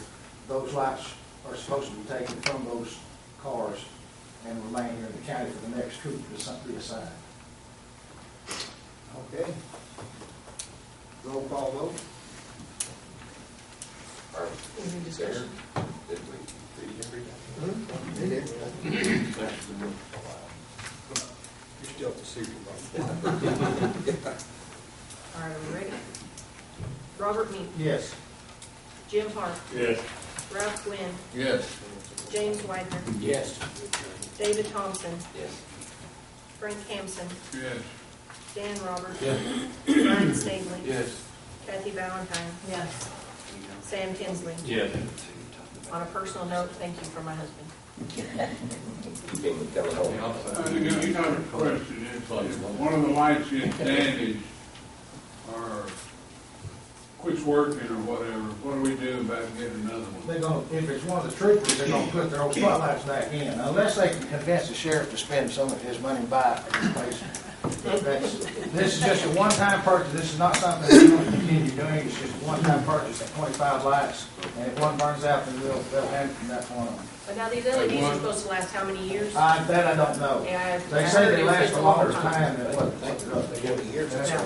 Speaker 9: those lights are supposed to be taken from those cars and remain here in the county for the next trooper to be assigned.
Speaker 4: Okay. Roll call vote.
Speaker 2: Any discussion?
Speaker 11: You're still the supervisor.
Speaker 2: All right, are we ready? Robert Meek,
Speaker 9: Yes.
Speaker 2: Jim Park,
Speaker 1: Yes.
Speaker 2: Ralph Gwynn,
Speaker 1: Yes.
Speaker 2: James Widener,
Speaker 3: Yes.
Speaker 2: David Thompson,
Speaker 6: Yes.
Speaker 2: Frank Hampson,
Speaker 7: Yes.
Speaker 2: Dan Roberts,
Speaker 1: Yes.
Speaker 2: Brian Stabely,
Speaker 1: Yes.
Speaker 2: Kathy Valentine,
Speaker 12: Yes.
Speaker 2: Sam Tinsley.
Speaker 1: Yes.
Speaker 2: On a personal note, thank you for my husband.
Speaker 6: You coming home?
Speaker 7: You have a question. If one of the lights gets damaged or quits working or whatever, what do we do about getting another one?
Speaker 9: They're gonna, if it's one of the troopers, they're gonna put their old spotlights back in, unless they can convince the sheriff to spend some of his money and buy a replacement. This is just a one-time purchase. This is not something that we're going to continue doing. It's just a one-time purchase of 25 lights. And if one burns out, then they'll have it from that point on.
Speaker 2: But now these LEDs are supposed to last how many years?
Speaker 9: That I don't know.
Speaker 2: Yeah,
Speaker 9: They say they last a longer time than what?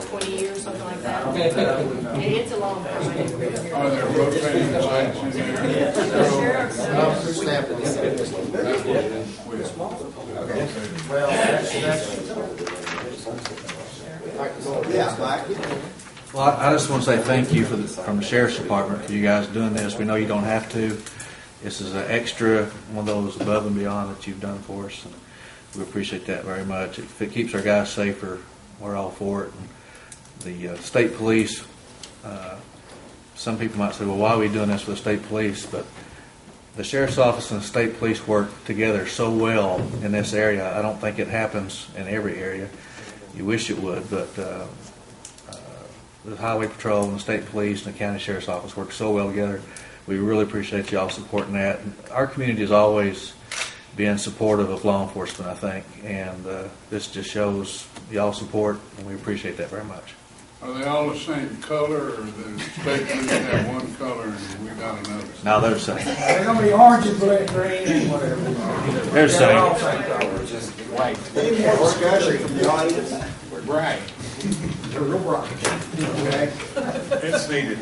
Speaker 2: 20 years, something like that.
Speaker 9: I wouldn't know.
Speaker 2: It's a long time.
Speaker 7: Are there rotating lights in there?
Speaker 2: The sheriff said-
Speaker 9: Well, that's
Speaker 4: Yeah, Mike.
Speaker 13: Well, I just want to say thank you from the Sheriff's Department for you guys doing this. We know you don't have to. This is an extra, one of those above and beyond that you've done for us. And we appreciate that very much. If it keeps our guys safer, we're all for it. And the state police, some people might say, well, why are we doing this for the state police? But the Sheriff's Office and the state police work together so well in this area. I don't think it happens in every area. You wish it would, but the Highway Patrol and the State Police and the County Sheriff's Office work so well together. We really appreciate y'all supporting that. And our community has always been supportive of law enforcement, I think, and this just shows y'all support, and we appreciate that very much.
Speaker 7: Are they all the same color, or the state police have one color and we got another?
Speaker 13: No, they're the same.
Speaker 9: they're going to be orange and blue and green and whatever.
Speaker 13: They're the
Speaker 9: They're all
Speaker 13: same.
Speaker 9: same color.
Speaker 4: Just white. Any more discussion from the audience?
Speaker 7: Right.
Speaker 4: They're real bright. Okay.
Speaker 1: It's needed.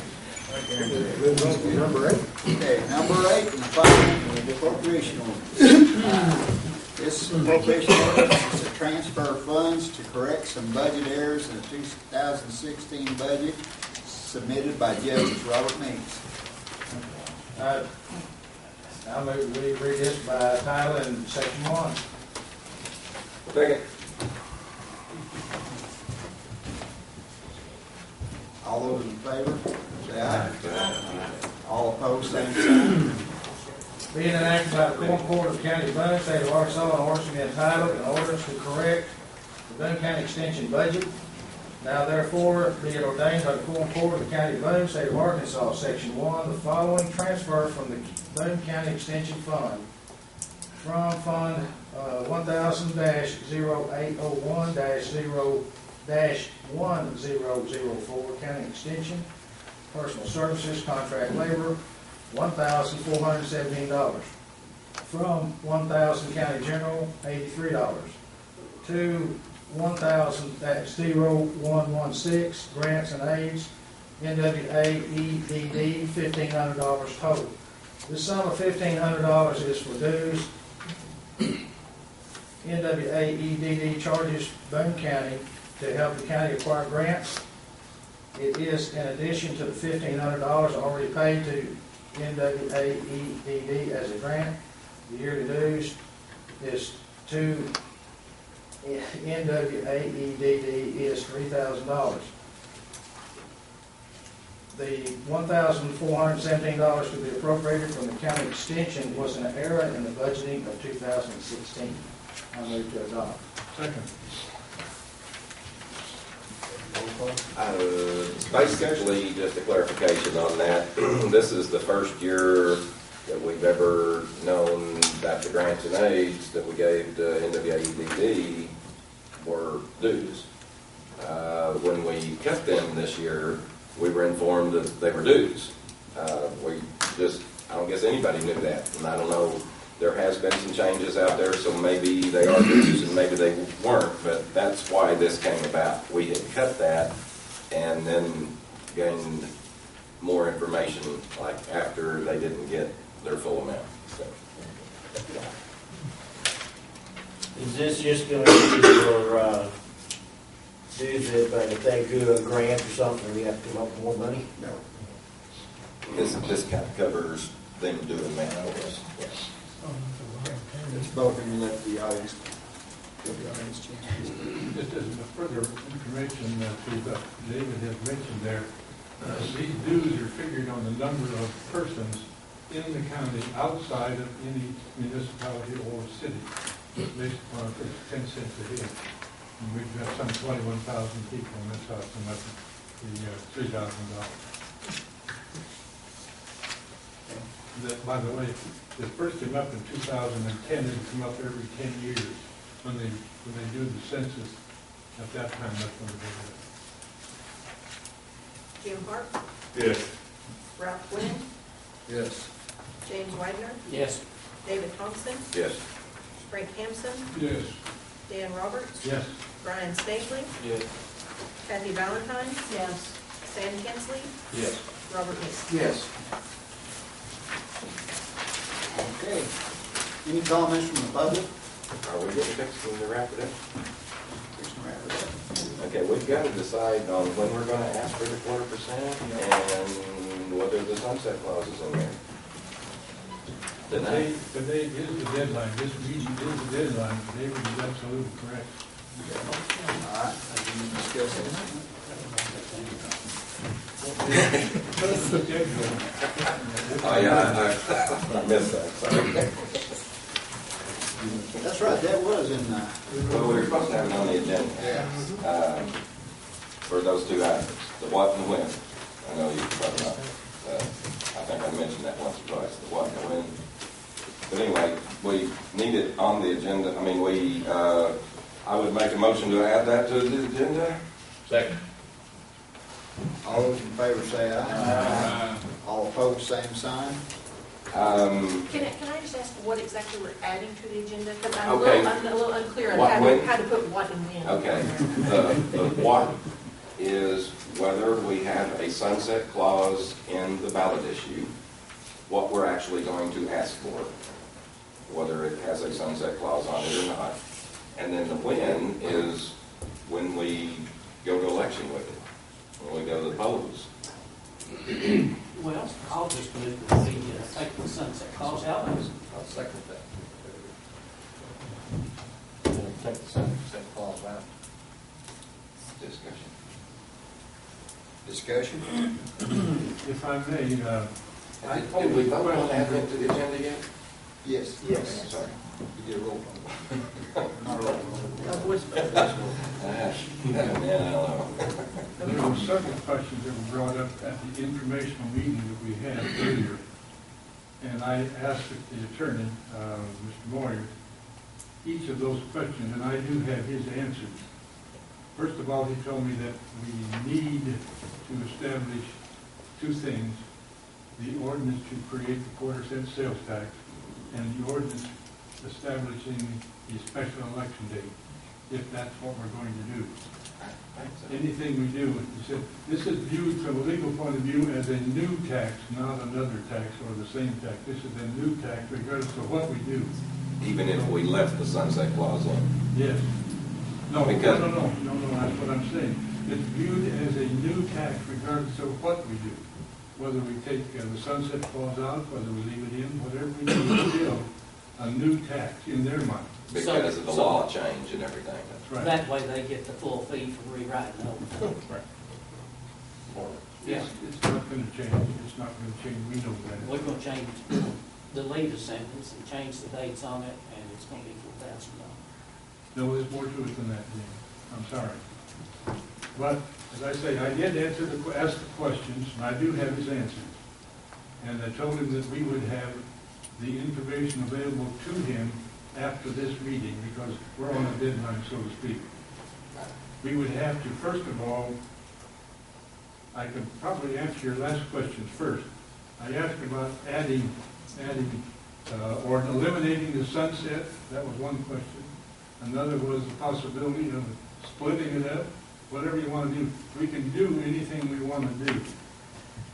Speaker 4: Number 8. Okay, number 8, the final appropriation ordinance. This appropriation ordinance is to transfer funds to correct some budget errors in the 2016 budget submitted by Judge Robert Meeks.
Speaker 9: I move we read this by title in section 1.
Speaker 6: Second.
Speaker 4: All those in favor, say aye. All opposed, same sign.
Speaker 9: Being enacted by the Quorum Court of the County of Boone, State of Arkansas, and orders to be entitled, an orders to correct the Boone County Extension budget. Now therefore, be it ordained by the Quorum Court of the County of Boone, State of Arkansas, Section 1, the following transfer from the Boone County Extension Fund from Fund 1000-0801-0-1004, County Extension, Personal Services, Contract Labor, $1,417. from 1,000 county general, $83. To 1,000, that's 0116, grants and aids, NWA EDD, $1,500 total. This sum of $1,500 is for dues. NWA EDD charges Boone County to help the county acquire grants. It is in addition to the $1,500 already paid to NWA EDD as a grant. The yearly dues is to NWA EDD is $3,000. The $1,417 to be appropriated from the county extension was an error in the budgeting of 2016. I move to adopt.
Speaker 10: Second.
Speaker 6: Basically, just a clarification on that. This is the first year that we've ever known that the grants and aids that we gave to NWAEDD were dues. When we cut them this year, we were informed that they were dues. I don't guess anybody knew that, and I don't know, there has been some changes out there, so maybe they are dues and maybe they weren't, but that's why this came about. We had cut that and then gained more information, like after they didn't get their full amount. So.
Speaker 5: Is this just going to be for dues if they do a grant or something, we have to come up with more money?
Speaker 6: No. This kind of covers them doing that for us. Yes.
Speaker 11: It's both, and you let the audience, give the audience chance.
Speaker 10: Just as a further information to what David has mentioned there, these dues are figured on the number of persons in the county outside of any municipality or city, based upon 10 cents a head. And we've got some 21,000 people, and that's how it's come up to the $3,000. That, by the way, it first came up in 2010, and it come up every 10 years. When they do the census, at that time, that's when they do it.
Speaker 2: Jim Park,
Speaker 1: Yes.
Speaker 2: Ralph Quinn,
Speaker 11: Yes.
Speaker 2: James Wagner,
Speaker 3: Yes.
Speaker 2: David Thompson,
Speaker 6: Yes.
Speaker 2: Frank Hampson,
Speaker 7: Yes.
Speaker 2: Dan Roberts,
Speaker 10: Yes.
Speaker 2: Brian Stapley,
Speaker 8: Yes.
Speaker 2: Kathy Valentine. Yes. Sam Kinsley,
Speaker 8: Yes.
Speaker 2: Robert Meeks.
Speaker 11: Yes. Okay. Any comments from the public?
Speaker 6: Are we getting fixed when we wrap it up?
Speaker 11: Fixing to wrap it up.
Speaker 6: Okay, we've got to decide on when we're going to ask for the 4% and whether the sunset clause is in there.
Speaker 10: Today is the deadline. This meeting is the deadline. David is absolutely correct.
Speaker 11: All right. Have you discussed it?
Speaker 6: Oh, yeah, I missed that, sorry.
Speaker 11: That's right, that was in,
Speaker 6: Well, we were supposed to have it on the agenda. For those two items, the what and the when. I know you probably not, I think I mentioned that once or twice, the what and the when. But anyway, we need it on the agenda. I mean, I would make a motion to add that to the agenda.
Speaker 8: Second.
Speaker 11: all those in favor say aye. All opposed, same sign.
Speaker 2: Can I just ask what exactly we're adding to the agenda? Because I'm
Speaker 6: Okay.
Speaker 2: a little unclear on
Speaker 6: What, when?
Speaker 2: how to put what and when.
Speaker 6: Okay, the what is whether we have a sunset clause in the ballot issue, what we're actually going to ask for, whether it has a sunset clause on it or not. And then the when is when we go to election with it, when we go to the polls.
Speaker 3: Well, I'll just move to take the sunset clause out.
Speaker 11: I'll second that.
Speaker 6: Take the sunset clause out. Discussion.
Speaker 11: Discussion?
Speaker 10: If I may,
Speaker 6: Did we vote on adding it to the agenda yet?
Speaker 11: Yes.
Speaker 6: Okay, sorry.
Speaker 11: You did a roll call. Not a roll call.
Speaker 6: Yeah, I don't know.
Speaker 10: there were several questions that were brought up at the informational meeting that we had earlier. And I asked the attorney, Mr. Moyer, each of those questions, and I do have his answers. First of all, he told me that we need to establish two things: the ordinance to create the 1/4 cent sales tax, and the ordinance establishing the special election date, if that's what we're going to do. Anything we do, he said, this is viewed from a legal point of view as a new tax, not another tax or the same tax. This is a new tax regardless of what we do.
Speaker 6: Even if we left the sunset clause in.
Speaker 10: Yes. No,
Speaker 6: Because-
Speaker 10: no, that's what I'm saying. It's viewed as a new tax regardless of what we do. Whether we take the sunset clause out, whether we leave it in, whatever we do, it's still a new tax in their mind.
Speaker 6: Because of the law change and everything.
Speaker 10: That's right.
Speaker 3: That way they get the full fee for rewriting the whole thing.
Speaker 10: Right.
Speaker 3: Yeah.
Speaker 10: It's not going to change. It's not going to change. We know that.
Speaker 3: We're gonna change, delete a sentence and change the dates on it, and it's gonna be $4,000.
Speaker 10: No, there's more to it than that, Dean. I'm sorry. But, as I say, I did ask the questions, and I do have his answers. And I told him that we would have the information available to him after this meeting, because we're on a deadline, so to speak. We would have to, first of all, I could probably answer your last questions first. I asked about adding, or eliminating the sunset. That was one question. Another was the possibility of splitting it up. Whatever you want to do, we can do anything we want to do.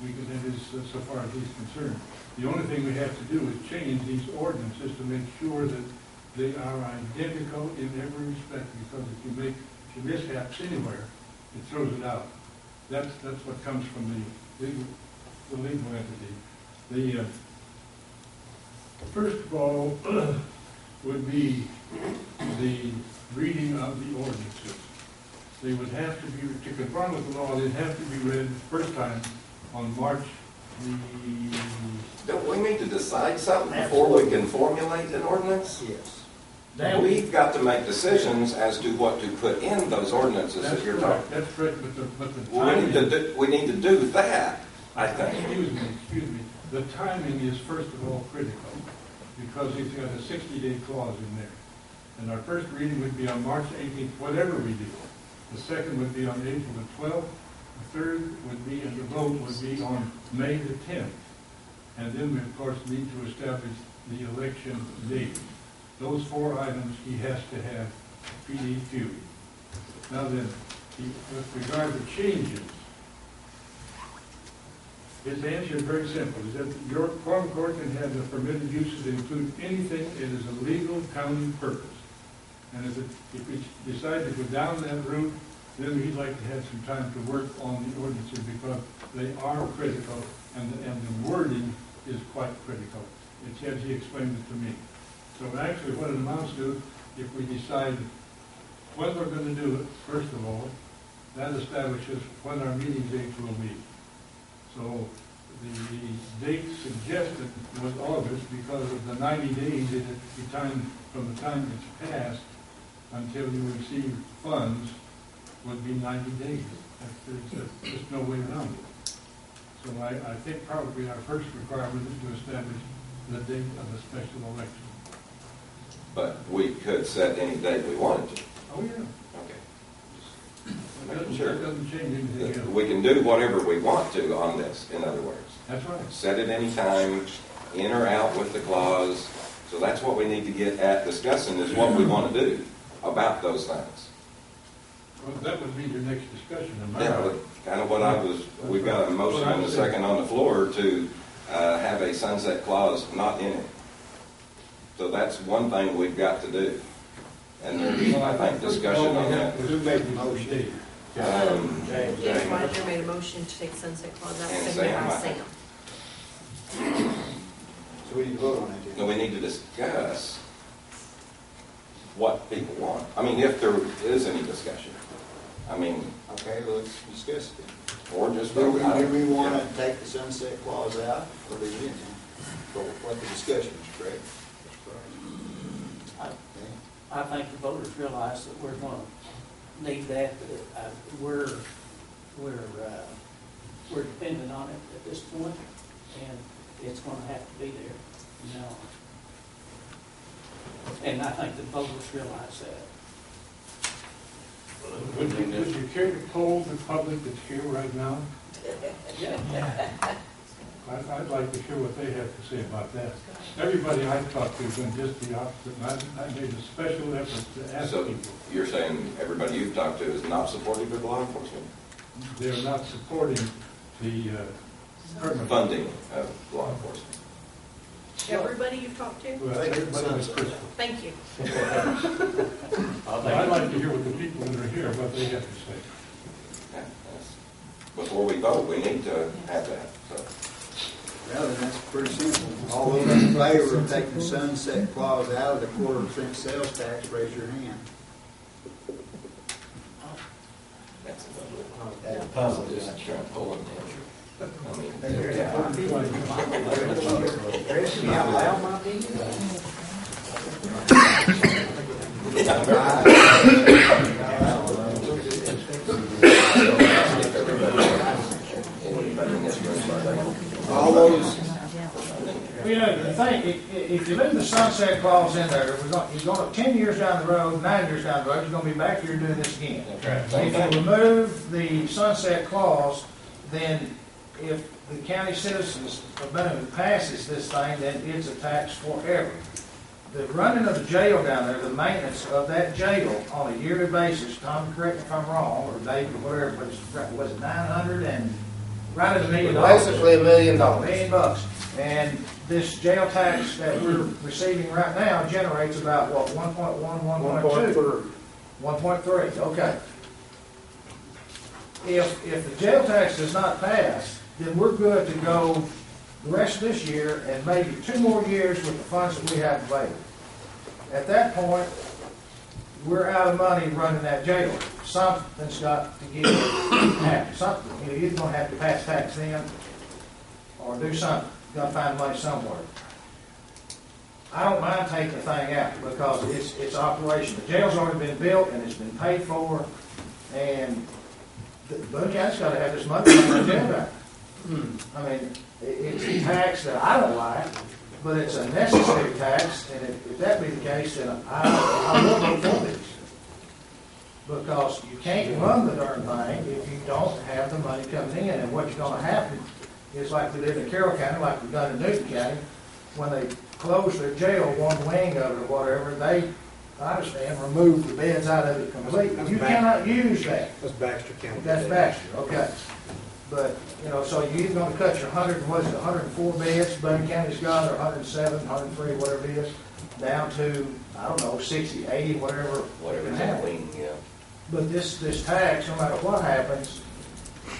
Speaker 10: We can, that is so far as he's concerned. The only thing we have to do is change these ordinances to make sure that they are identical in every respect, because if you mishaps anywhere, it throws it out. That's what comes from the legal entity. First of all would be the reading of the ordinances. They would have to be, to conform with the law, they'd have to be read first time on March the...
Speaker 6: Don't we need to decide something before we can formulate an ordinance?
Speaker 4: Yes.
Speaker 6: We've got to make decisions as to what to put in those ordinances that you're talking.
Speaker 10: That's correct, but the
Speaker 6: Well,
Speaker 10: timing...
Speaker 6: we need to do that, I think.
Speaker 10: Excuse me. The timing is first of all critical, because it's got a 60-day clause in there. And our first reading would be on March 18th, whatever we do. The second would be on April the 12th. The third would be, and the vote would be on May the 10th. And then we, of course, need to establish the election date. Those 4 items he has to have PDQ. Now then, with regard to changes, his answer is very simple. Is that your quorum court can have the permitted uses that include anything that is a legal county purpose. And if we decide to go down that route, then we'd like to have some time to work on the ordinances, because they are critical, and the wording is quite critical. It's as he explained it to me. So actually what it amounts to, if we decide when we're going to do it, first of all, that establishes when our meeting dates will be. So the date suggested was August, because of the 90 days that it time from the time it's passed until you receive funds would be 90 days. There's just no way around it. So I think probably our first requirement is to establish the date of the special election.
Speaker 6: But we could set any date we wanted to.
Speaker 10: Oh, yeah.
Speaker 6: Okay. Sure.
Speaker 10: That doesn't change anything else.
Speaker 6: We can do whatever we want to on this, in other words.
Speaker 10: That's right.
Speaker 6: Set it any time, in or out with the clause. So that's what we need to get at discussing, is what we want to do about those things.
Speaker 10: Well, that would be your next discussion.
Speaker 6: Yeah, kind of what I was, we've got a motion and a second on the floor to have a sunset clause not in it. So that's one thing we've got to do. And there's, I think, discussion on that.
Speaker 11: Who made the motion?
Speaker 2: James Roger made a motion to take sunset clause out,
Speaker 6: And
Speaker 2: seconded by
Speaker 6: Sam,
Speaker 2: Sam.
Speaker 11: So we need to vote on that,
Speaker 6: No, we need to discuss what people want. I mean, if there is any discussion. I mean,
Speaker 11: Okay, well, let's discuss it then.
Speaker 6: or just
Speaker 11: Do
Speaker 6: vote. I
Speaker 11: we
Speaker 6: don't-
Speaker 11: want
Speaker 6: yeah.
Speaker 11: to take the sunset clause out, or leave it in there? For what the discussion is, correct?
Speaker 3: I think the voters realize that we're gonna need that, we're dependent on it at this point, and it's gonna have to be there, you know. And I think the voters realize that.
Speaker 10: Would you care to poll the public that's here right now?
Speaker 3: Yeah.
Speaker 10: Quite a I'd like to hear what they have to say about that. Everybody I've talked to has been just the opposite, and I made a special effort to ask
Speaker 6: So
Speaker 10: people.
Speaker 6: you're saying everybody you've talked to is not supportive of law enforcement?
Speaker 10: They're not supporting the permanent.
Speaker 6: Funding of law enforcement.
Speaker 2: Everybody you've talked to?
Speaker 10: Well, everybody was crystal.
Speaker 2: Thank you.
Speaker 10: Well, I'd like to hear what the people that are here, what they have to say.
Speaker 6: Yeah, before we vote, we need to have that, so.
Speaker 11: Well, then that's pretty simple. All those in favor of taking the sunset clause out of the 1/4% sales tax, raise your hand.
Speaker 6: That's a puzzle, just trying to pull it in. I mean, yeah.
Speaker 11: All those,
Speaker 9: Well, you know, the thing, if you leave the sunset clause in there, you're going to, 10 years down the road, 9 years down the road, you're going to be back here doing this again.
Speaker 8: That's right.
Speaker 9: If you remove the sunset clause, then if the county citizens of Boone passes this thing, then it's a tax forever. The running of the jail down there, the maintenance of that jail on a yearly basis, Tom, correct me if I'm wrong, or Dave, or whatever, was it 900 and, right at $1 million?
Speaker 5: Basically $1 million.
Speaker 9: $1 million. And this jail tax that we're receiving right now generates about, what, 1.1, 1.2? 1.3, okay. If the jail tax does not pass, then we're good to go the rest of this year and maybe 2 more years with the funds that we have available. At that point, we're out of money running that jail. Something's got to give happen. Something, you're either going to have to pass tax then or do something. You've got to find money somewhere. I don't mind taking the thing out because it's operation. The jail's already been built and it's been paid for, and Boone County's got to have this money on the jail back. I mean, it's a tax that I don't like, but it's a necessary tax, and if that be the case, then I will vote for this. Because you can't run the darn thing if you don't have the money coming in, and what's going to happen is like we did in Carroll County, like we've done in Newton County, when they close their jail, one wing of it or whatever, they, I understand, remove the beds out of it completely. You cannot use that.
Speaker 12: That's Baxter County.
Speaker 9: That's Baxter, okay. But, you know, so you're either going to cut your 104 beds, Boone County's got, or 107, 103, whatever it is, down to, I don't know, 60, 80, whatever.
Speaker 6: Whatever's in wing, yeah.
Speaker 9: But this tax, no matter what happens,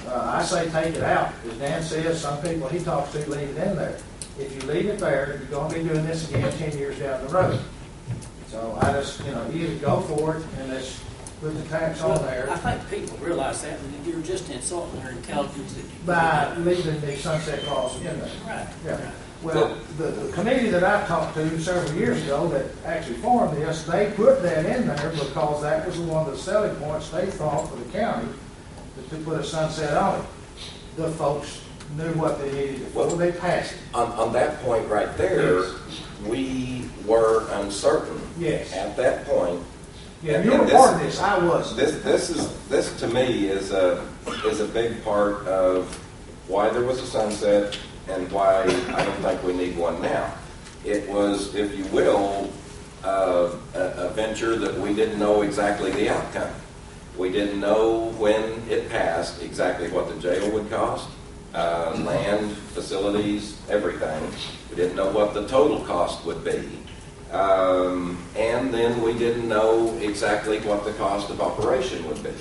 Speaker 9: I say take it out. As Dan says, some people he talks to leave it in there. If you leave it there, you're going to be doing this again 10 years down the road. So I just, you know, you either go for it and let's put the tax on there.
Speaker 3: I think people realize that, and you're just insulting their intelligence.
Speaker 9: By leaving the sunset clause in there.
Speaker 3: Right.
Speaker 9: Yeah. Well, the committee that I talked to several years ago that actually formed this, they put that in there because that was one of the selling points they thought for the county to put a sunset on it. The folks knew what they needed before they passed it.
Speaker 6: On that point right there,
Speaker 9: Yes.
Speaker 6: we were uncertain.
Speaker 9: Yes.
Speaker 6: At that point.
Speaker 9: Yeah, you were part of this, I wasn't.
Speaker 6: This to me is a big part of why there was a sunset and why I don't think we need one now. It was, if you will, a venture that we didn't know exactly the outcome. We didn't know when it passed exactly what the jail would cost, land, facilities, everything. We didn't know what the total cost would be. And then we didn't know exactly what the cost of operation would be.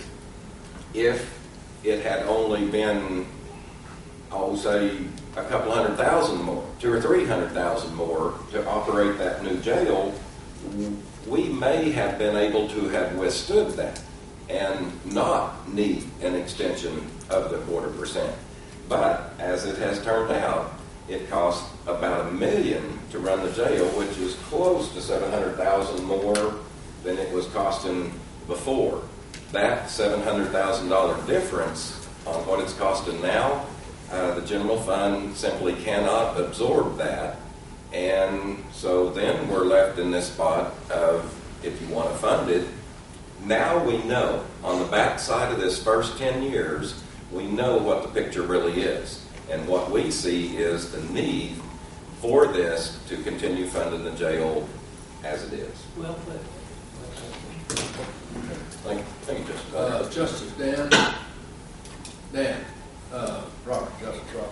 Speaker 6: If it had only been, say, a couple $100,000 more, $200,000 or $300,000 more to operate that new jail, we may have been able to have withstood that and not need an extension of the 1/4%. But as it has turned out, it costs about $1 million to run the jail, which is close to $700,000 more than it was costing before. That $700,000 difference on what it's costing now, the general fund simply cannot absorb that. And so then we're left in this spot of, if you want to fund it, now we know on the back side of this first 10 years, we know what the picture really is. And what we see is the need for this to continue funding the jail as it is.
Speaker 3: Well, but.
Speaker 6: Thank you, Justice.
Speaker 12: Justice Dan, Robert, Justice Robert.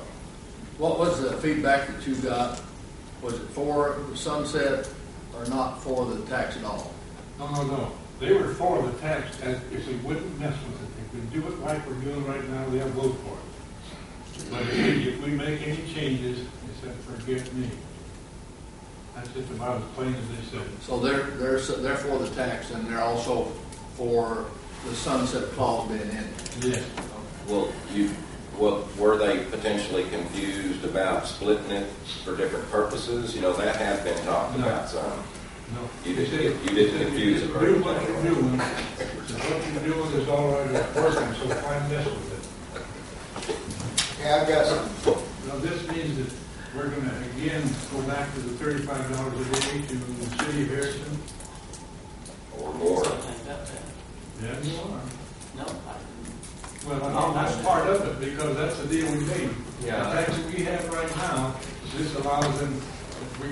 Speaker 12: What was the feedback that you got? Was it for the sunset or not for the tax at all?
Speaker 10: No. They were for the tax if we wouldn't mess with it. If we do it like we're doing right now, they'll vote for it. But if we make any changes, they said, forgive me. That's just about as plain as they said.
Speaker 12: So they're for the tax, and they're also for the sunset clause being in it.
Speaker 10: Yes.
Speaker 6: Well, were they potentially confused about splitting it for different purposes? You know, that has been talked about some.
Speaker 10: No.
Speaker 6: You didn't confuse it.
Speaker 10: Do what you're doing. What you're doing is all right, it's working, so why mess with it?
Speaker 4: Yeah, I've got some.
Speaker 10: Now, this means that we're going to again go back to the $35 a day to the city of Harrison.
Speaker 6: Or more.
Speaker 10: Yeah, you are.
Speaker 3: No,
Speaker 10: Well, I mean, that's part of it, because that's the deal we made.
Speaker 8: Yeah.
Speaker 10: The tax that we have right now, this allows them, we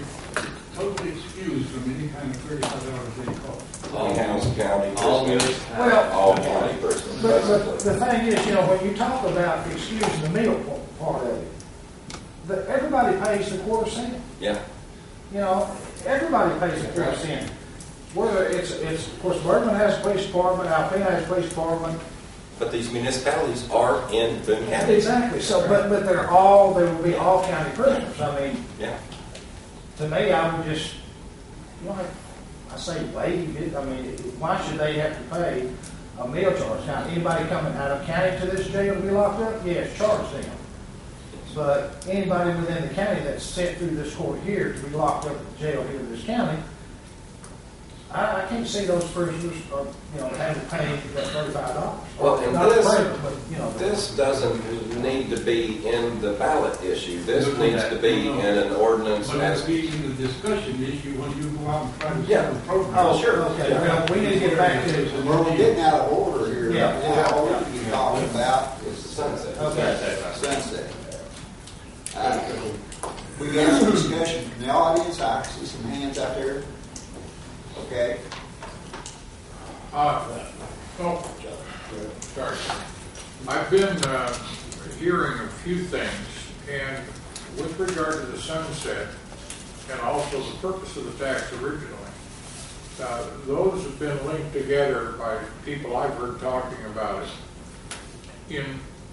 Speaker 10: totally excused from any kind of $35 a day cost.
Speaker 6: All Hamilton County,
Speaker 8: All
Speaker 6: Christmas,
Speaker 9: Well,
Speaker 6: all county persons.
Speaker 9: but the thing is, when you talk about excusing the meal part of it, everybody pays the quarter cent.
Speaker 6: Yeah.
Speaker 9: Everybody pays the quarter cent. Whether it's of course, Bergman has a police department, Alpena has a police department.
Speaker 6: But these municipalities are in Boone County.
Speaker 9: Exactly. So, but they will be all county prisoners. I mean,
Speaker 6: Yeah.
Speaker 9: to me, I would just, I say waive it. I mean, why should they have to pay a meal charge? Now, anybody coming out of county to this jail to be locked up, yes, charge them. But anybody within the county that's sent through this court here to be locked up at the jail here in this county, I can't see those prisoners, having to pay that $35.
Speaker 6: Well, and
Speaker 9: Not prisoners, but,
Speaker 6: this doesn't need to be in the ballot issue. This needs to be in an ordinance
Speaker 10: But
Speaker 6: as.
Speaker 10: it's being the discussion issue when you go out and try to
Speaker 6: Yeah.
Speaker 10: set the program.
Speaker 6: Oh, sure.
Speaker 9: Okay,
Speaker 6: Yeah.
Speaker 9: well, we need to get back to it.
Speaker 4: Well, we're getting out of order here.
Speaker 9: Yeah.
Speaker 4: Now, all we can talk about is the
Speaker 6: Sunset.
Speaker 9: Okay.
Speaker 4: sunset. We got some discussion from the audience. I see some hands out there. Okay.
Speaker 7: Sorry. I've been hearing a few things, and with regard to the sunset, and also the purpose of the tax originally, those have been linked together by people I've heard talking about it.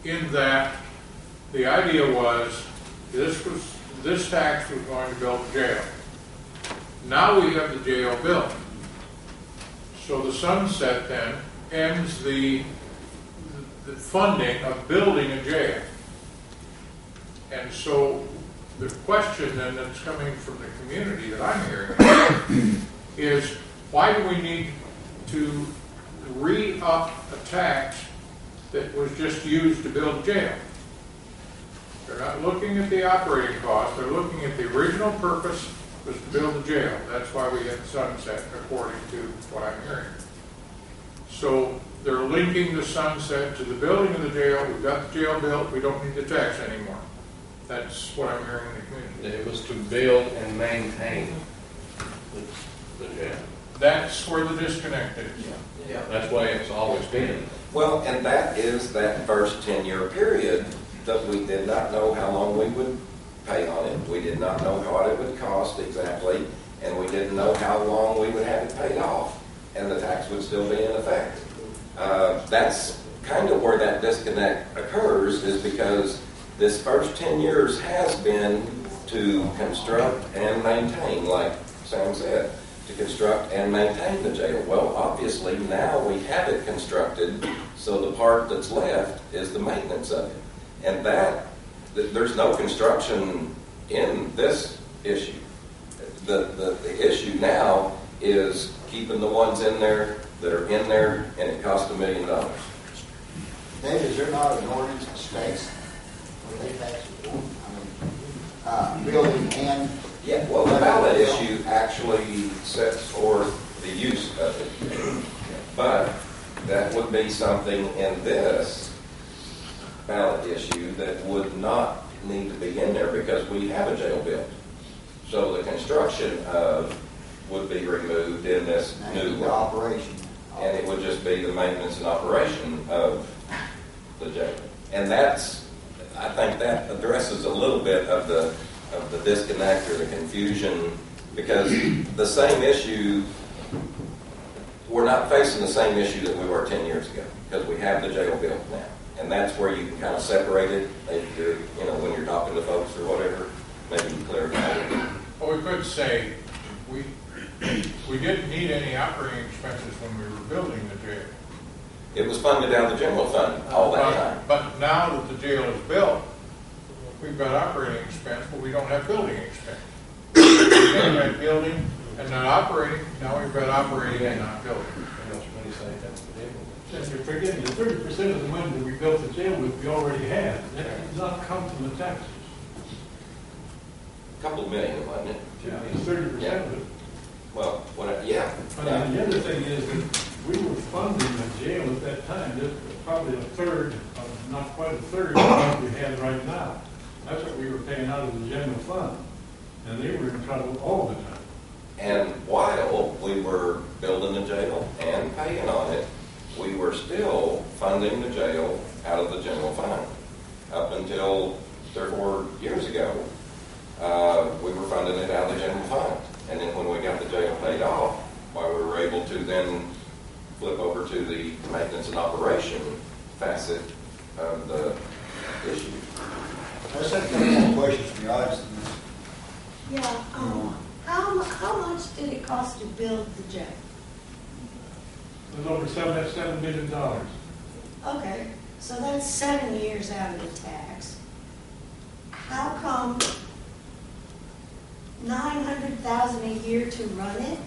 Speaker 7: In that, the idea was this tax was going to build a jail. Now we have the jail built. So the sunset then ends the funding of building a jail. And so the question then that's coming from the community that I'm hearing is, why do we need to re-up a tax that was just used to build a jail? They're not looking at the operating cost, they're looking at the original purpose was to build a jail. That's why we had sunset, according to what I'm hearing. So they're linking the sunset to the building of the jail. We've got the jail built, we don't need the tax anymore. That's what I'm hearing in the community.
Speaker 8: It was to build and maintain the jail.
Speaker 7: That's where the disconnect is.
Speaker 6: Yeah.
Speaker 8: That's why it's always been.
Speaker 6: Well, and that is that first 10-year period that we did not know how long we would pay on it. We did not know what it would cost exactly, and we didn't know how long we would have it paid off, and the tax would still be in effect. That's kind of where that disconnect occurs, is because this first 10 years has been to construct and maintain, like Sam said, to construct and maintain the jail. Well, obviously, now we have it constructed, so the part that's left is the maintenance of it. And there's no construction in this issue. The issue now is keeping the ones in there that are in there, and it costs $1 million.
Speaker 4: Dave, is there not an ordinance that states what they tax it for? Building and.
Speaker 6: Yeah, well, the ballot issue actually sets forth the use of it. But that would be something in this ballot issue that would not need to be in there because we have a jail built. So the construction would be removed in this new
Speaker 4: The
Speaker 6: one.
Speaker 4: operation.
Speaker 6: And it would just be the maintenance and operation of the jail. And that's, I think that addresses a little bit of the disconnect or the confusion, because the same issue, we're not facing the same issue that we were 10 years ago, because we have the jail built now. And that's where you can kind of separate it, if you're, when you're talking to folks or whatever, maybe you clarify it.
Speaker 7: Well, we could say, we didn't need any operating expenses when we were building the jail.
Speaker 6: It was funded out of the general fund all that time.
Speaker 7: But now that the jail is built, we've got operating expense, but we don't have building expense. We had building and not operating, now we've got operating and not building.
Speaker 10: And you're forgetting that 30% of the money that we built the jail with, we already had. That does not come from the taxes.
Speaker 6: A couple of million, wasn't it?
Speaker 10: Yeah, it's 30% of it.
Speaker 6: Well, yeah.
Speaker 10: And the other thing is that we were funding the jail at that time. This was probably a third, not quite a third of what we have right now. That's what we were paying out of the general fund. And they were in trouble all the time.
Speaker 6: And while we were building the jail and paying on it, we were still funding the jail out of the general fund. Up until 3 or 4 years ago, we were funding it out of the general fund. And then when we got the jail paid off, why we were able to then flip over to the maintenance and operation facet of the issue.
Speaker 11: Let's have a couple more questions from the audience.
Speaker 14: Yeah, how much did it cost to build the jail?
Speaker 10: It was over $7 million.
Speaker 14: Okay, so that's 7 years out of the tax. How come $900,000 a year to run it?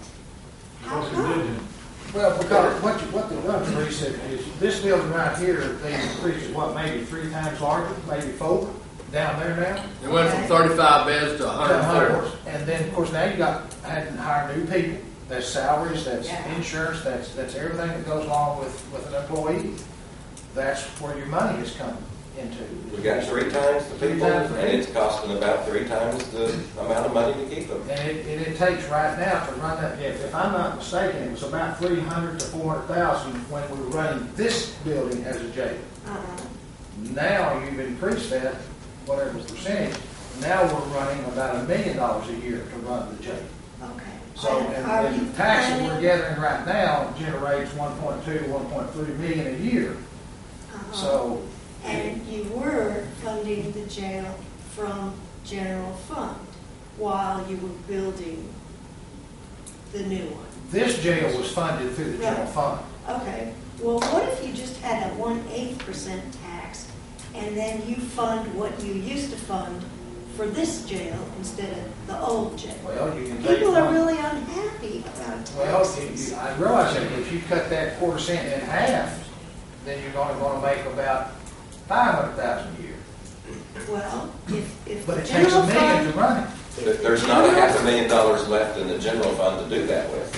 Speaker 14: How
Speaker 10: Because it
Speaker 14: come?
Speaker 10: didn't.
Speaker 9: Well, because what they've done, Teresa, is this building right here, they increased it, maybe 3 times larger, maybe 4, down there now?
Speaker 12: It went from 35 beds to 104.
Speaker 9: And then, of course, now you had to hire new people. That's salaries, that's
Speaker 14: Yeah.
Speaker 9: insurance, that's everything that goes along with an employee. That's where your money is coming into.
Speaker 6: We got 3 times the people, and it's costing about 3 times the amount of money to keep them.
Speaker 9: And it takes right now to run that, if I'm not mistaken, it was about $300,000 to $400,000 when we were running this building as a jail. Now you've increased that, whatever percentage, now we're running about $1 million a year to run the jail.
Speaker 14: Okay.
Speaker 9: So, and the taxes we're gathering right now generates 1.2 to 1.3 million a year. So,
Speaker 14: And you were funding the jail from general fund while you were building the new one.
Speaker 9: this jail was funded through the general fund.
Speaker 14: Okay, well, what if you just had a 1/8% tax and then you fund what you used to fund for this jail instead of the old jail?
Speaker 9: Well, you can take.
Speaker 14: People are really unhappy about
Speaker 9: Well,
Speaker 14: taxes.
Speaker 9: I realize that if you cut that $0.25 in half, then you're only going to make about $500,000 a year.
Speaker 14: Well, if
Speaker 9: But
Speaker 14: the
Speaker 9: it takes
Speaker 14: general
Speaker 9: $1 million to
Speaker 14: fund,
Speaker 9: run it.
Speaker 6: There's not $500,000 left in the general fund to do that with.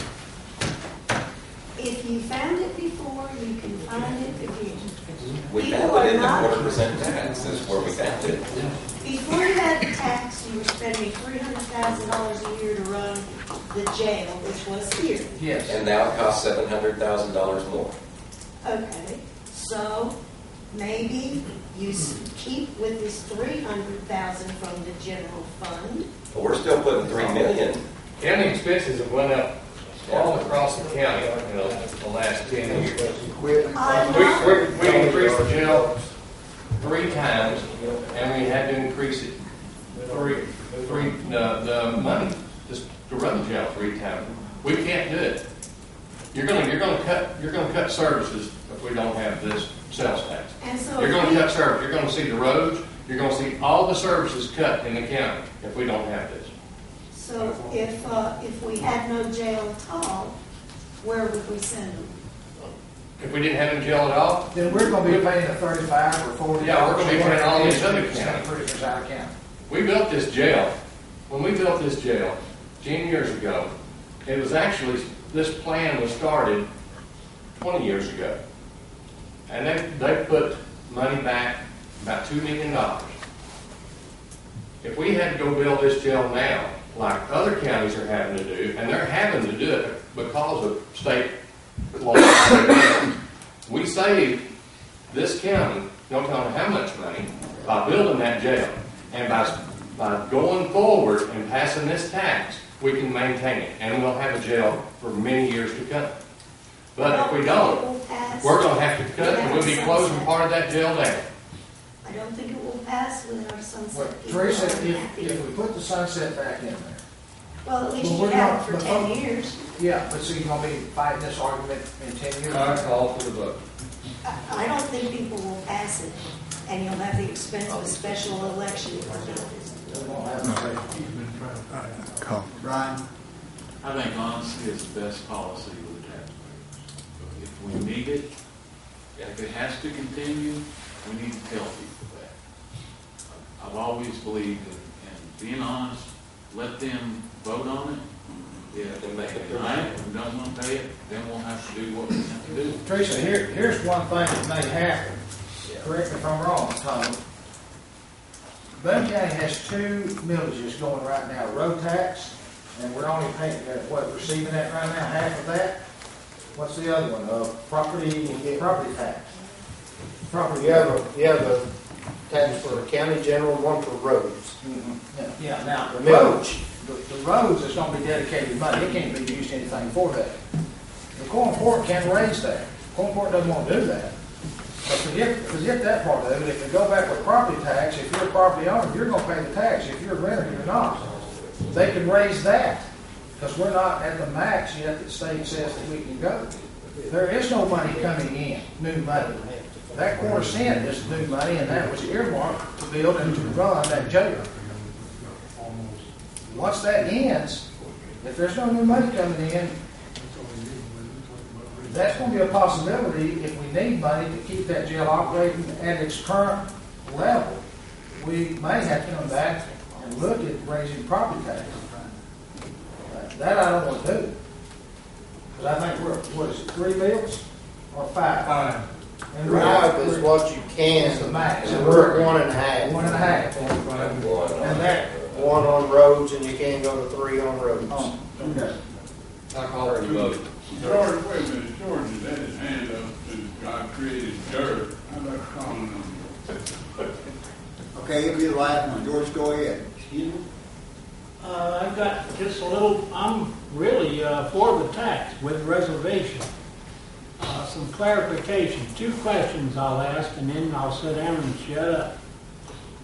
Speaker 14: if you found it before, you can find it again.
Speaker 6: We
Speaker 14: People
Speaker 6: found
Speaker 14: are
Speaker 6: it in the
Speaker 14: not-
Speaker 6: 4% tax is where we found it.
Speaker 14: Before you had the tax, you were spending $300,000 a year to run the jail, which was here.
Speaker 9: Yes.
Speaker 6: And now it costs $700,000 more.
Speaker 14: Okay, so maybe you keep with this $300,000 from the general fund.
Speaker 6: But we're still putting $3 million.
Speaker 8: County expenses have went up all across the county, the last 10 years.
Speaker 14: I'm not-
Speaker 8: We increased the jail 3 times, and we had to increase it the money just to run the jail 3 times. We can't do it. You're gonna cut services if we don't have this sales tax.
Speaker 14: And so
Speaker 8: You're
Speaker 14: if
Speaker 8: gonna
Speaker 14: we-
Speaker 8: cut service. You're gonna see the roads. You're gonna see all the services cut in the county if we don't have this.
Speaker 14: So if we had no jail at all, where would we send them?
Speaker 8: If we didn't have any jail at all,
Speaker 9: Then we're going to be paying a 35 or 40.
Speaker 8: Yeah, we're gonna be paying all these other
Speaker 9: counties.
Speaker 8: counties.
Speaker 9: Prisoners out of county.
Speaker 8: we built this jail. When we built this jail 10 years ago, it was actually, this plan was started 20 years ago. And they put money back, about $2 million. If we had to go build this jail now, like other counties are having to do, and they're having to do it because of state law, we saved this county, don't know how much money, by building that jail. And by going forward and passing this tax, we can maintain it, and we'll have a jail for many years to come. But if we don't, we're going to have to cut, and we'll be closing part of that jail down.
Speaker 14: I don't think it will pass with our sunset.
Speaker 9: Well, Teresa, if we put the sunset back in there.
Speaker 14: Well, at least
Speaker 9: Well,
Speaker 14: you
Speaker 9: we're
Speaker 14: have
Speaker 9: not-
Speaker 14: it for 10 years.
Speaker 9: Yeah, but so you're gonna be fighting this argument in 10 years?
Speaker 8: I call for the vote.
Speaker 14: I don't think people will pass it, and you'll have the expense of a special election for it.
Speaker 9: We won't have to say.
Speaker 11: Brian?
Speaker 1: I think honesty is the best policy with the taxpayers. If we need it, if it has to continue, we need to tell people that. I've always believed in being honest, let them vote on it. If they make it tonight, if we don't want to pay it, then we'll have to do what we have to do.
Speaker 9: Teresa, here's one thing that may happen. Correct me if I'm wrong, Tom. Boone County has two millages going right now, road tax, and we're only paying, receiving that right now, half of that. What's the other one? Property tax. Property.
Speaker 5: You have a tax for the county general, one for roads.
Speaker 9: Yeah, now,
Speaker 5: The
Speaker 9: the
Speaker 5: millage.
Speaker 9: roads, the roads is gonna be dedicated money, it can't be used anything for that. The Quorum Court can't raise that, Quorum Court doesn't want to do that. But forget that part of it, if you go back with property tax, if you're a property owner, you're gonna pay the tax, if you're a renter, you're not. They can raise that, because we're not at the max yet that the state says that we can go. There is no money coming in, new money. That $0.25 is new money, and that was earmarked to build and to run that jail. Once that ends, if there's no new money coming in, that's going to be a possibility. If we need money to keep that jail operating at its current level, we may have to come back and look at raising property taxes. That I don't want to do. Because I think what is it, 3 bills or 5?
Speaker 10: 5.
Speaker 9: And
Speaker 5: 5 is what you can.
Speaker 9: It's the max.
Speaker 5: And we're at 1.5.
Speaker 9: 1.5. And that.
Speaker 5: 1 on roads, and you can't go to 3 on roads.
Speaker 9: Oh, okay.
Speaker 8: I call for the vote.
Speaker 10: George, wait a minute, George has had his hand up to God created dirt. How about calling him?
Speaker 4: Okay, you'll be the last one. George, go ahead. Excuse me?
Speaker 3: I've got just a little, I'm really for the tax with reservation. Some clarification, 2 questions I'll ask, and then I'll sit down and shut up.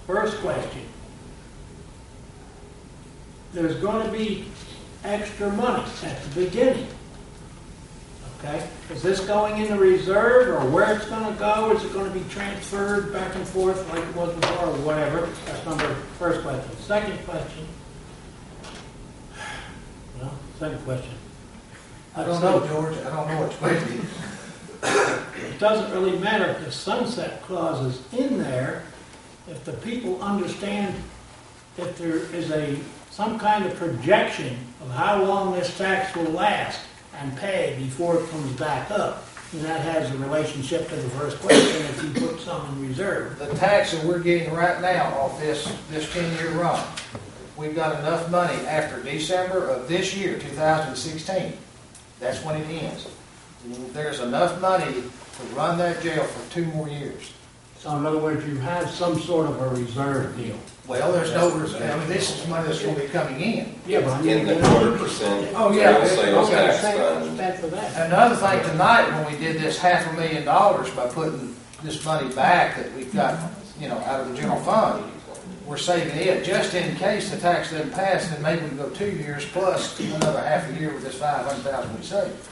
Speaker 3: First question. There's going to be extra money at the beginning. Okay? Is this going in the reserve, or where it's going to go? Is it going to be transferred back and forth like it was before, or whatever? That's first question. Second question. Well, second question.
Speaker 9: I don't know, George. I don't know what's going to be.
Speaker 3: It doesn't really matter if the sunset clause is in there, if the people understand that there is some kind of projection of how long this tax will last and pay before it comes back up. And that has a relationship to the first question if you put some in reserve.
Speaker 9: The tax that we're getting right now off this 10-year run, we've got enough money after December of this year, 2016. That's when it ends. There's enough money to run that jail for 2 more years.
Speaker 3: So in other words, you have some sort of a reserve deal.
Speaker 9: Well, there's no reserve. I mean, this is money that's going to be coming in.
Speaker 3: Yeah, but I mean,
Speaker 6: In the 4%
Speaker 9: Oh, yeah.
Speaker 6: sales
Speaker 3: okay,
Speaker 6: tax fund.
Speaker 3: spend for that.
Speaker 9: Another thing tonight, when we did this $500,000 by putting this money back that we've got, out of the general fund, we're saving it just in case the tax doesn't pass, then maybe we can go 2 years plus another half a year with this $500,000 we saved.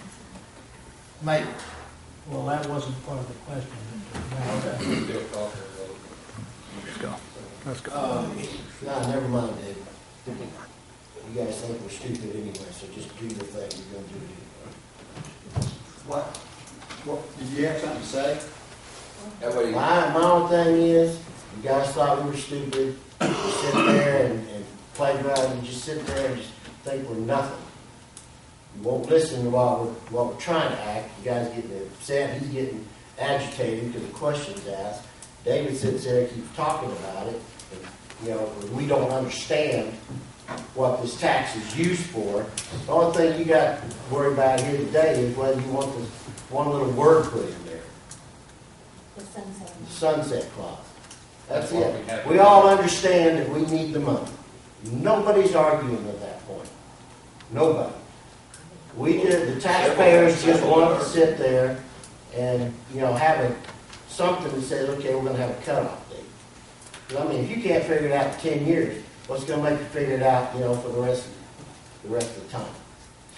Speaker 9: Maybe.
Speaker 3: Well, that wasn't part of the question.
Speaker 13: Let's go.
Speaker 15: No, never mind that. You guys think we're stupid anyway, so just do your thing. You're going to do it.
Speaker 4: What, did you have something to say?
Speaker 15: My only thing is, you guys thought we were stupid. You sit there and play around. You just sit there and just think we're nothing. You won't listen to what we're trying to act. You guys getting upset. He's getting agitated because the question's asked. David sits there and keeps talking about it. And you know, we don't understand what this tax is used for. The only thing you got to worry about here today is whether you want this one little word put in there,
Speaker 14: The sunset.
Speaker 15: the sunset clause. That's
Speaker 8: That's what
Speaker 15: it.
Speaker 8: we have.
Speaker 15: We all understand that we need the money. Nobody's arguing at that point. Nobody. The taxpayers just want to sit there and, you know, have something that says, okay, we're going to have a cutoff date. 'Cause, I mean, if you can't figure it out in 10 years, what's going to make you figure it out, you know, for the rest of the time?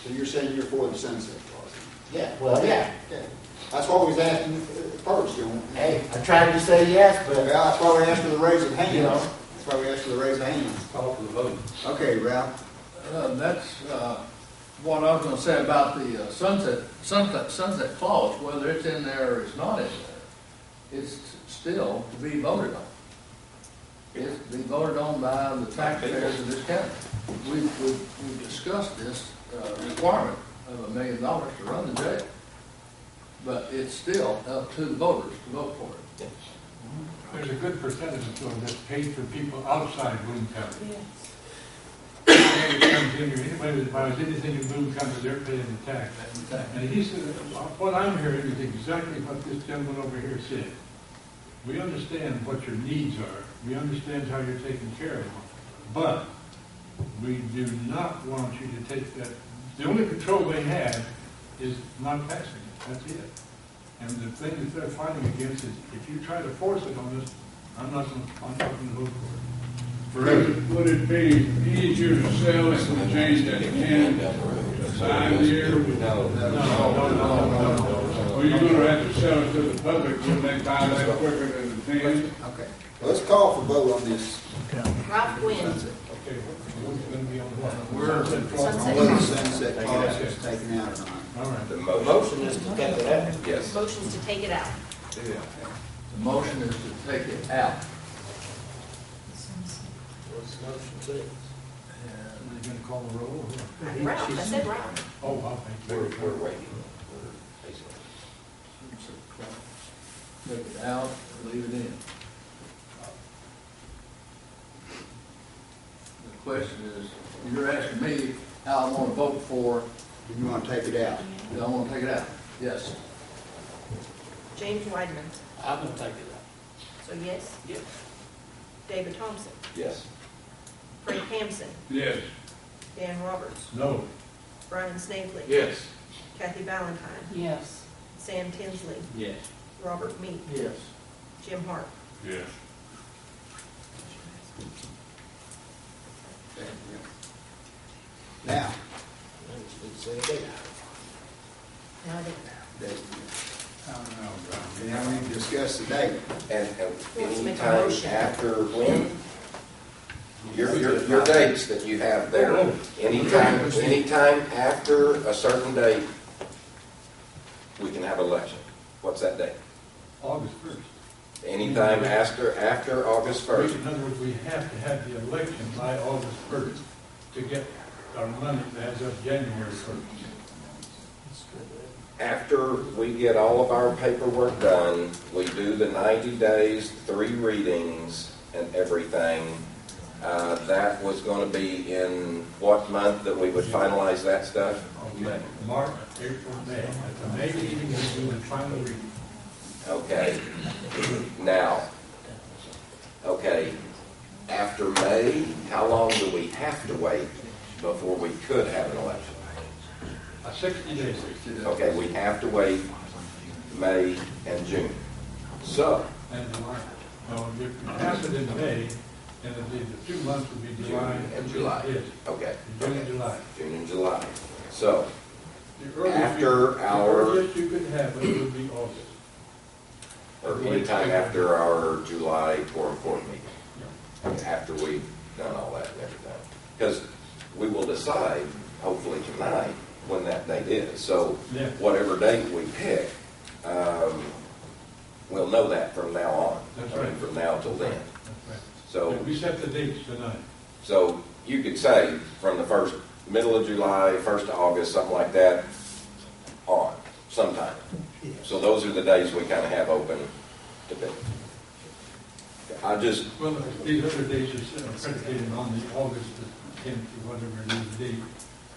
Speaker 4: So you're saying you're for the sunset clause?
Speaker 15: Yeah, well, yeah.
Speaker 4: Okay. That's what we was asking first, you know.
Speaker 15: Hey, I tried to say yes, but,
Speaker 4: Well, that's why we asked for the raise of hands.
Speaker 15: You know.
Speaker 4: That's why we asked for the raise of hands.
Speaker 12: Call for the vote.
Speaker 4: Okay, Ralph.
Speaker 12: That's what I was going to say about the sunset clause, whether it's in there or it's not in there. It's still to be voted on. It's to be voted on by the taxpayers of this county. We've discussed this requirement of $1 million to run the jail. But it's still up to the voters to vote for it.
Speaker 10: There's a good percentage of them that's paid for people outside Boone County. Anybody that buys anything in Boone County, they're paying the tax. And he said, what I'm hearing is exactly what this gentleman over here said. We understand what your needs are. We understand how you're taking care of them. But we do not want you to take that. The only control they have is not passing it. That's it. And the thing that they're fighting against is if you try to force it on us, I'm not going to vote for it.
Speaker 7: Would it be easier to sell it and change that can to 5 years?
Speaker 10: No.
Speaker 7: Well, you're gonna have to sell it to the public, wouldn't they buy that quicker than the 10?
Speaker 4: Okay. Well, let's call for vote on this.
Speaker 2: Ralph Gwynn.
Speaker 10: Okay, what's going to be on what?
Speaker 2: Sunset.
Speaker 4: Whether the sunset clause is taken out or not.
Speaker 10: All right.
Speaker 6: The
Speaker 5: Motion is to take it out.
Speaker 6: Yes.
Speaker 2: Motion's to take it out.
Speaker 12: The motion is to take it out.
Speaker 5: What's the motion say?
Speaker 10: Are you going to call the roll?
Speaker 2: Ralph, I said Ralph.
Speaker 10: Oh, I'll thank you.
Speaker 6: We're waiting.
Speaker 12: Take it out, leave it in. The question is, you're asking me how I want to vote for,
Speaker 4: You want to take it out?
Speaker 12: do I want to take it out? Yes.
Speaker 2: James Weidman.
Speaker 5: I'm going to take it out.
Speaker 2: So yes?
Speaker 5: Yes.
Speaker 2: David Thompson.
Speaker 6: Yes.
Speaker 2: Frank Hampson.
Speaker 7: Yes.
Speaker 2: Dan Roberts.
Speaker 10: No.
Speaker 2: Brian Snavely.
Speaker 1: Yes.
Speaker 2: Kathy Valentine.
Speaker 14: Yes.
Speaker 2: Sam Tinsley.
Speaker 5: Yes.
Speaker 2: Robert Meek.
Speaker 5: Yes.
Speaker 2: Jim Hart.
Speaker 7: Yes.
Speaker 4: Now,
Speaker 2: Now I think
Speaker 4: now we discuss the date.
Speaker 6: And
Speaker 2: Let's make a
Speaker 6: anytime
Speaker 2: motion.
Speaker 6: after when? Your dates that you have there, anytime after a certain date, we can have election. What's that date?
Speaker 10: August 1st.
Speaker 6: Anytime after August 1st.
Speaker 10: In other words, we have to have the election by August 1st to get our money as of January 1st.
Speaker 6: After we get all of our paperwork done, we do the 90 days, 3 readings and everything. That was going to be in what month that we would finalize that stuff?
Speaker 10: March, April, May. At the May meeting, we do the final reading.
Speaker 6: Okay. Now, okay, after May, how long do we have to wait before we could have an election?
Speaker 10: 60 days.
Speaker 6: Okay, we have to wait May and June. So,
Speaker 10: And July. No, if you pass it in May, and the 2 months would be July.
Speaker 6: and July.
Speaker 10: Yes,
Speaker 6: Okay.
Speaker 10: June and July.
Speaker 6: June and July. So,
Speaker 10: The earliest
Speaker 6: After our-
Speaker 10: The earliest you could have it would be August.
Speaker 6: or anytime after our July Quorum Court meeting, after we've done all that and everything. Because we will decide, hopefully tonight, when that date is. So
Speaker 10: Yeah.
Speaker 6: whatever date we pick, we'll know that from now on.
Speaker 10: That's
Speaker 6: I mean,
Speaker 10: right.
Speaker 6: from now till then.
Speaker 10: That's right.
Speaker 6: So,
Speaker 10: We set the dates tonight.
Speaker 6: so you could say from the middle of July, 1st of August, something like that, on, sometime. So those are the days we kind of have open to pick. Okay. I just,
Speaker 10: Well, these other dates are predicated on the August the 10th or whatever it is, the date,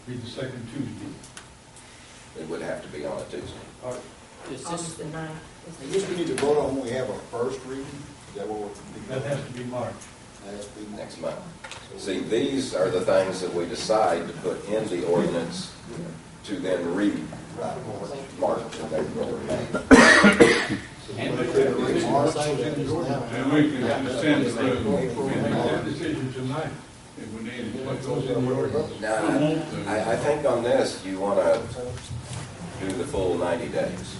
Speaker 10: be the second Tuesday.
Speaker 6: it would have to be on a Tuesday.
Speaker 2: August the 9th.
Speaker 11: I guess we need to vote on when we have our first reading. Is that what we're?
Speaker 10: That has to be March.
Speaker 11: That has to be
Speaker 6: Next month. See, these are the things that we decide to put in the ordinance to then read March and April and May.
Speaker 10: And we can just send it through, we can make that decision tonight if we need it, what goes in the ordinance.
Speaker 6: Now, I think on this, you want to do the full 90 days.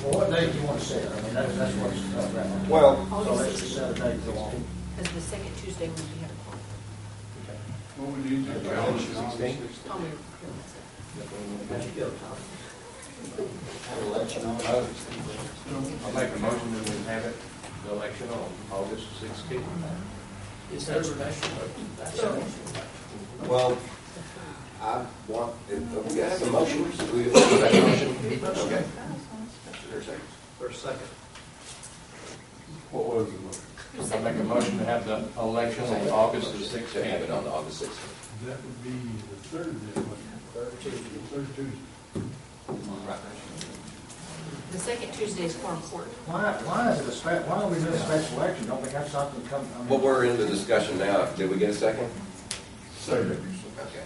Speaker 9: Well, what date do you want to set? I mean, that's what it's about.
Speaker 6: Well,
Speaker 9: So let's just set a date for long.
Speaker 2: Because the second Tuesday when we have a call.
Speaker 10: What we need to
Speaker 2: Call me.
Speaker 11: election on.
Speaker 8: I'll make a motion that we have it, the election on August 16th.
Speaker 9: Is that special?
Speaker 6: well, I want, we have a motion. Do we have that motion? Okay. There's a second.
Speaker 8: What was the motion? I make a motion to have the election on August the
Speaker 6: To have
Speaker 8: 16th.
Speaker 6: it on August 16th.
Speaker 10: That would be the third day, wouldn't it? Third Tuesday.
Speaker 2: The second Tuesday is Quorum Court.
Speaker 9: Why is it why don't we do a special election? Don't we have something come? I mean-
Speaker 6: Well, we're in the discussion now. Did we get a second?
Speaker 10: Second.
Speaker 6: Okay.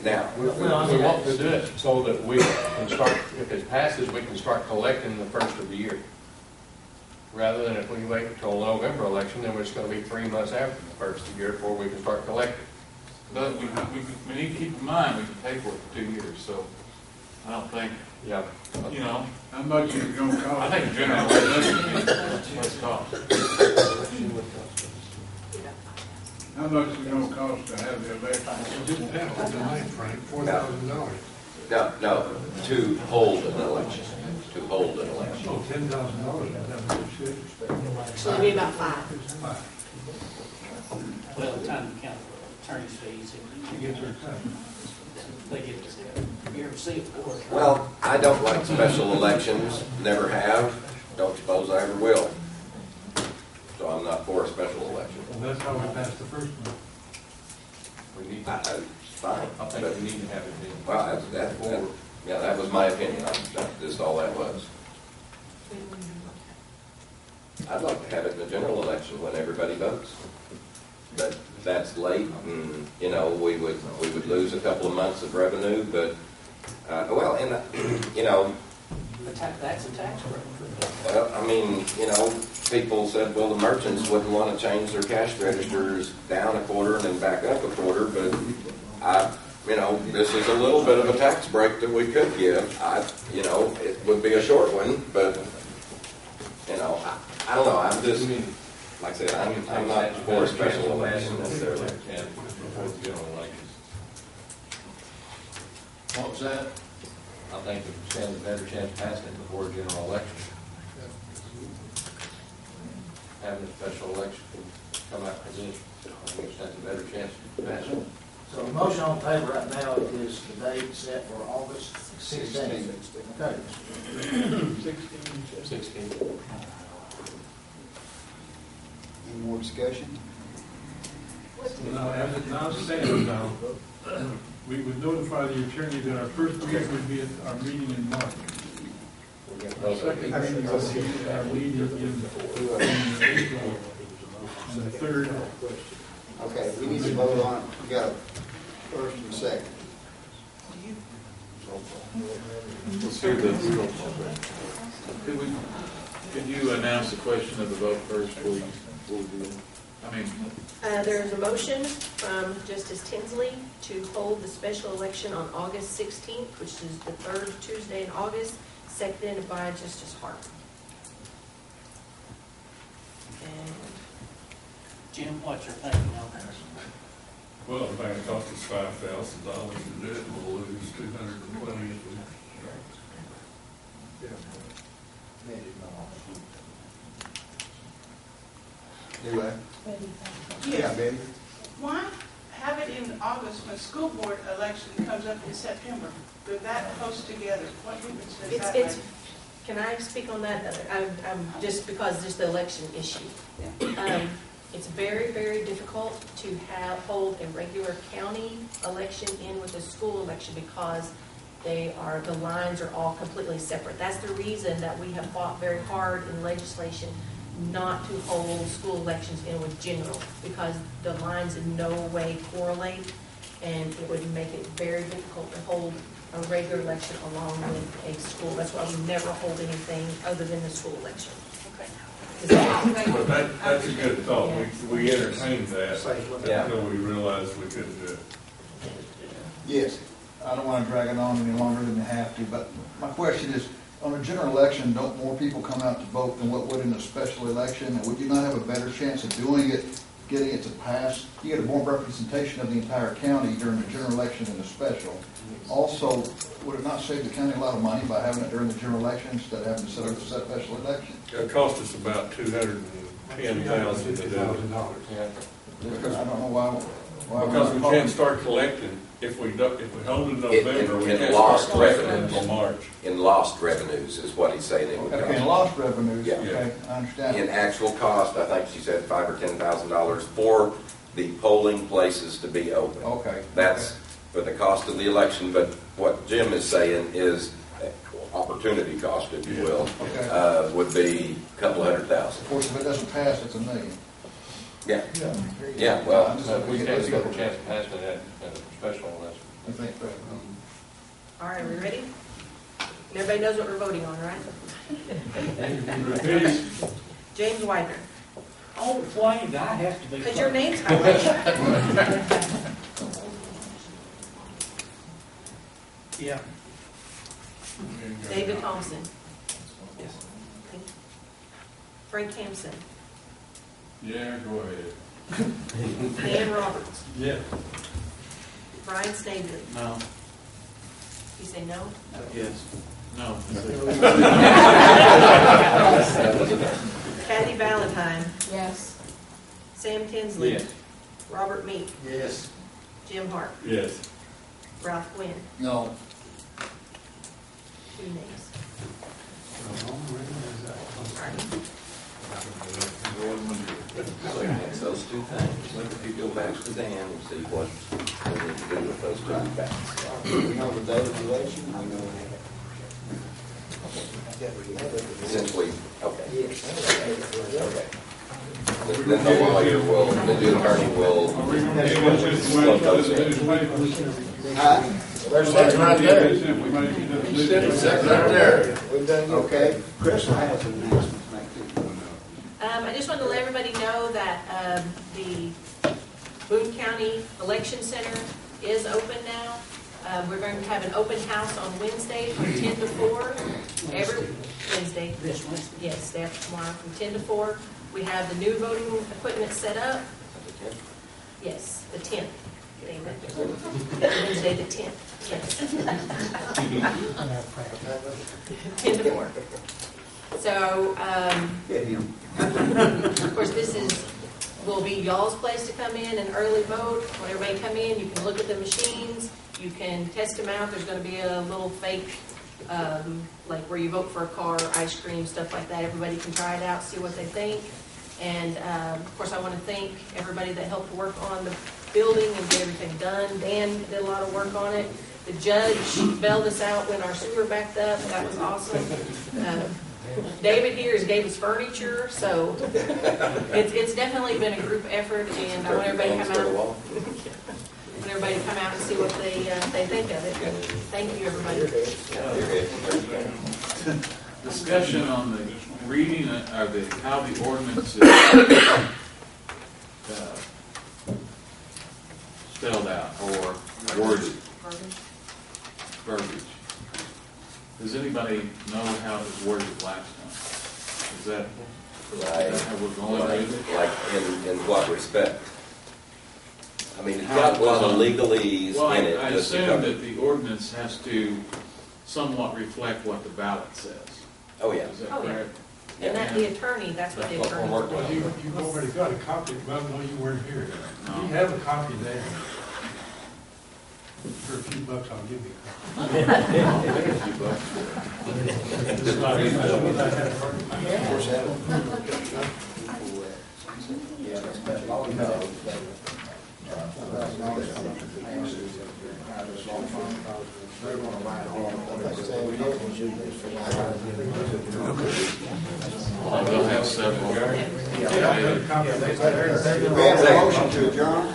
Speaker 6: Now,
Speaker 8: We want to do it so that we can start, if it passes, we can start collecting the first of the year. Rather than if we wait until November election, then it's going to be 3 months after the first of the year before we can start collecting.
Speaker 1: But we need to keep in mind, we can pay for it for 2 years, so I don't think,
Speaker 8: Yeah.
Speaker 1: you know,
Speaker 10: How much is it gonna cost?
Speaker 1: I think general election is what's cost.
Speaker 10: How much is it gonna cost to have the election? Just have it tonight, Frank, $4,000.
Speaker 6: no, to hold an election, to hold an election.
Speaker 10: Oh, $10,000, that's what it should.
Speaker 2: So it'll be about 5.
Speaker 3: Well, time to count attorney's fees,
Speaker 10: She gets her cut.
Speaker 3: they get this cut. You ever see it before?
Speaker 6: Well, I don't like special elections, never have, don't suppose I ever will. So I'm not for a special election.
Speaker 10: Well, that's how we passed the first one.
Speaker 8: We need
Speaker 6: It's
Speaker 8: to,
Speaker 6: fine,
Speaker 8: I think
Speaker 6: but,
Speaker 8: we need to have it in.
Speaker 6: well, yeah, that was my opinion, that's just all that was. I'd like to have it in the general election when everybody votes. But that's late, and, you know, we would lose a couple of months of revenue, but, well, and, you know,
Speaker 3: That's a tax break.
Speaker 6: well, I mean, you know, people said, well, the merchants wouldn't want to change their cash registers down a quarter and then back up a quarter, but you know, this is a little bit of a tax break that we could give. You know, it would be a short one, but, you know, I don't know, I'm just, like I said, I'm not for a special election necessarily.
Speaker 8: Yeah, before the general elections.
Speaker 12: What was that?
Speaker 8: I think it stands a better chance of passing it before a general election. Having a special election come out for this, I think it stands a better chance of passing it.
Speaker 9: So the motion on the table right now is the date set for August 16th. Okay.
Speaker 8: 16.
Speaker 11: Any more discussion?
Speaker 10: Now, as it now stands now, we would notify the attorney that our first meeting would be at our meeting in March. Our second meeting would be our meeting in April, and the third.
Speaker 11: Okay, we need to vote on it. We got a first and second.
Speaker 1: Let's do the, could you announce the question of the vote first before we do that? I mean,
Speaker 2: There's a motion from Justice Tinsley to hold the special election on August 16th, which is the third Tuesday in August, seconded by Justice Hart. And
Speaker 3: Jim, what's your thinking on this?
Speaker 10: Well, if it costs us $5,000 to do it, we'll lose $220 if we.
Speaker 11: Anyway. Yeah, Betty.
Speaker 16: Why have it in August when school board election comes up in September? They're that close together. What difference does that make?
Speaker 2: Can I speak on that? I'm just because just the election issue. It's very, very difficult to hold a regular county election in with a school election because the lines are all completely separate. That's the reason that we have fought very hard in legislation not to hold school elections in with general, because the lines in no way correlate, and it would make it very difficult to hold a regular election along with a school. That's why we never hold anything other than the school election.
Speaker 17: Well, that's a good thought. We entertained that
Speaker 6: Yeah.
Speaker 17: until we realized we couldn't do it.
Speaker 18: Yes, I don't want to drag it on any longer than they have to, but my question is, on a general election, don't more people come out to vote than what would in a special election? And would you not have a better chance of doing it, getting it to pass? You get a more representation of the entire county during the general election than the special. Also, would it not save the county a lot of money by having it during the general election instead of having to set up a special election?
Speaker 17: It cost us about $210,000 to do it.
Speaker 18: Because I don't know why
Speaker 17: Because we can't start collecting, if we hold in November, we can't start collecting until March.
Speaker 6: In lost revenues is what he's saying it would cost.
Speaker 18: Okay, in lost revenues,
Speaker 6: Yeah.
Speaker 18: okay, I understand.
Speaker 6: In actual cost, I think she said $5,000 or $10,000 for the polling places to be open.
Speaker 18: Okay.
Speaker 6: That's for the cost of the election, but what Jim is saying is opportunity cost, if you will,
Speaker 18: Okay.
Speaker 6: would be a couple $100,000.
Speaker 18: Of course, if it doesn't pass, it's $1 million.
Speaker 6: Yeah. Yeah, well,
Speaker 8: We can't get a chance to pass it at a special election.
Speaker 18: I think that.
Speaker 2: All right, we ready? Everybody knows what we're voting on, right? James Widener.
Speaker 3: Oh, why did I have to be?
Speaker 2: Because your name's highlighted.
Speaker 3: Yeah.
Speaker 2: David Thompson. Yes. Frank Hampson.
Speaker 17: Yeah, go ahead.
Speaker 2: Dan Roberts.
Speaker 17: Yeah.
Speaker 2: Brian Snavely.
Speaker 1: No.
Speaker 2: You say no?
Speaker 1: Yes. No.
Speaker 2: Kathy Valentine.
Speaker 16: Yes.
Speaker 2: Sam Tinsley.
Speaker 1: Yes.
Speaker 2: Robert Meek.
Speaker 11: Yes.
Speaker 2: Jim Hart.
Speaker 17: Yes.
Speaker 2: Ralph Quinn.
Speaker 18: No.
Speaker 2: 2 nays.
Speaker 6: So it's those two things. If you go back to Dan and see what we need to do with those two facts.
Speaker 4: We know the date of the election, we know.
Speaker 6: Since we, okay.
Speaker 4: Yes.
Speaker 6: Okay. Then the lawyer will, the attorney will plug those in.
Speaker 5: There's that right there.
Speaker 17: Right there.
Speaker 4: We've done, okay. Chris has an announcement to make too.
Speaker 2: I just wanted to let everybody know that the Boone County Election Center is open now. We're going to have an open house on Wednesday from 10 to 4. Every Wednesday.
Speaker 3: This Wednesday.
Speaker 2: Yes, day after tomorrow from 10 to 4. We have the new voting equipment set up. Yes, the 10th. Wednesday the 10th. Yes. 10 to 4. So, of course, will be y'all's place to come in and early vote. When everybody come in, you can look at the machines, you can test them out. There's going to be a little fake, like where you vote for a car, ice cream, stuff like that. Everybody can try it out, see what they think. And, of course, I want to thank everybody that helped work on the building and get everything done. Dan did a lot of work on it. The judge bailed us out when our sewer backed up. That was awesome. David here gave us furniture, so it's definitely been a group effort, and I want everybody to come out. Want everybody to come out and see what they think of it. Thank you, everybody.
Speaker 1: Discussion on the reading of how the ordinance is spelled out or worded. Verbiage. Does anybody know how it was worded last time? Is that how we're going with it?
Speaker 6: Like in what respect? I mean, it's got a lot of legalese in it.
Speaker 1: I assume that the ordinance has to somewhat reflect what the ballot says.
Speaker 6: Oh, yeah.
Speaker 1: Is that
Speaker 2: Oh, yeah.
Speaker 1: correct?
Speaker 2: And that the attorney, that's what the attorney.
Speaker 10: Well, you've already got a copy, well, no, you weren't here. You have a copy there. For a few bucks, I'll give you a
Speaker 1: We'll have several.
Speaker 4: We have a motion to adjourn.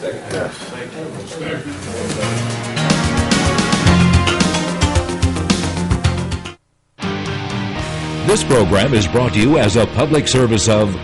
Speaker 19: This program is brought to you as a public service of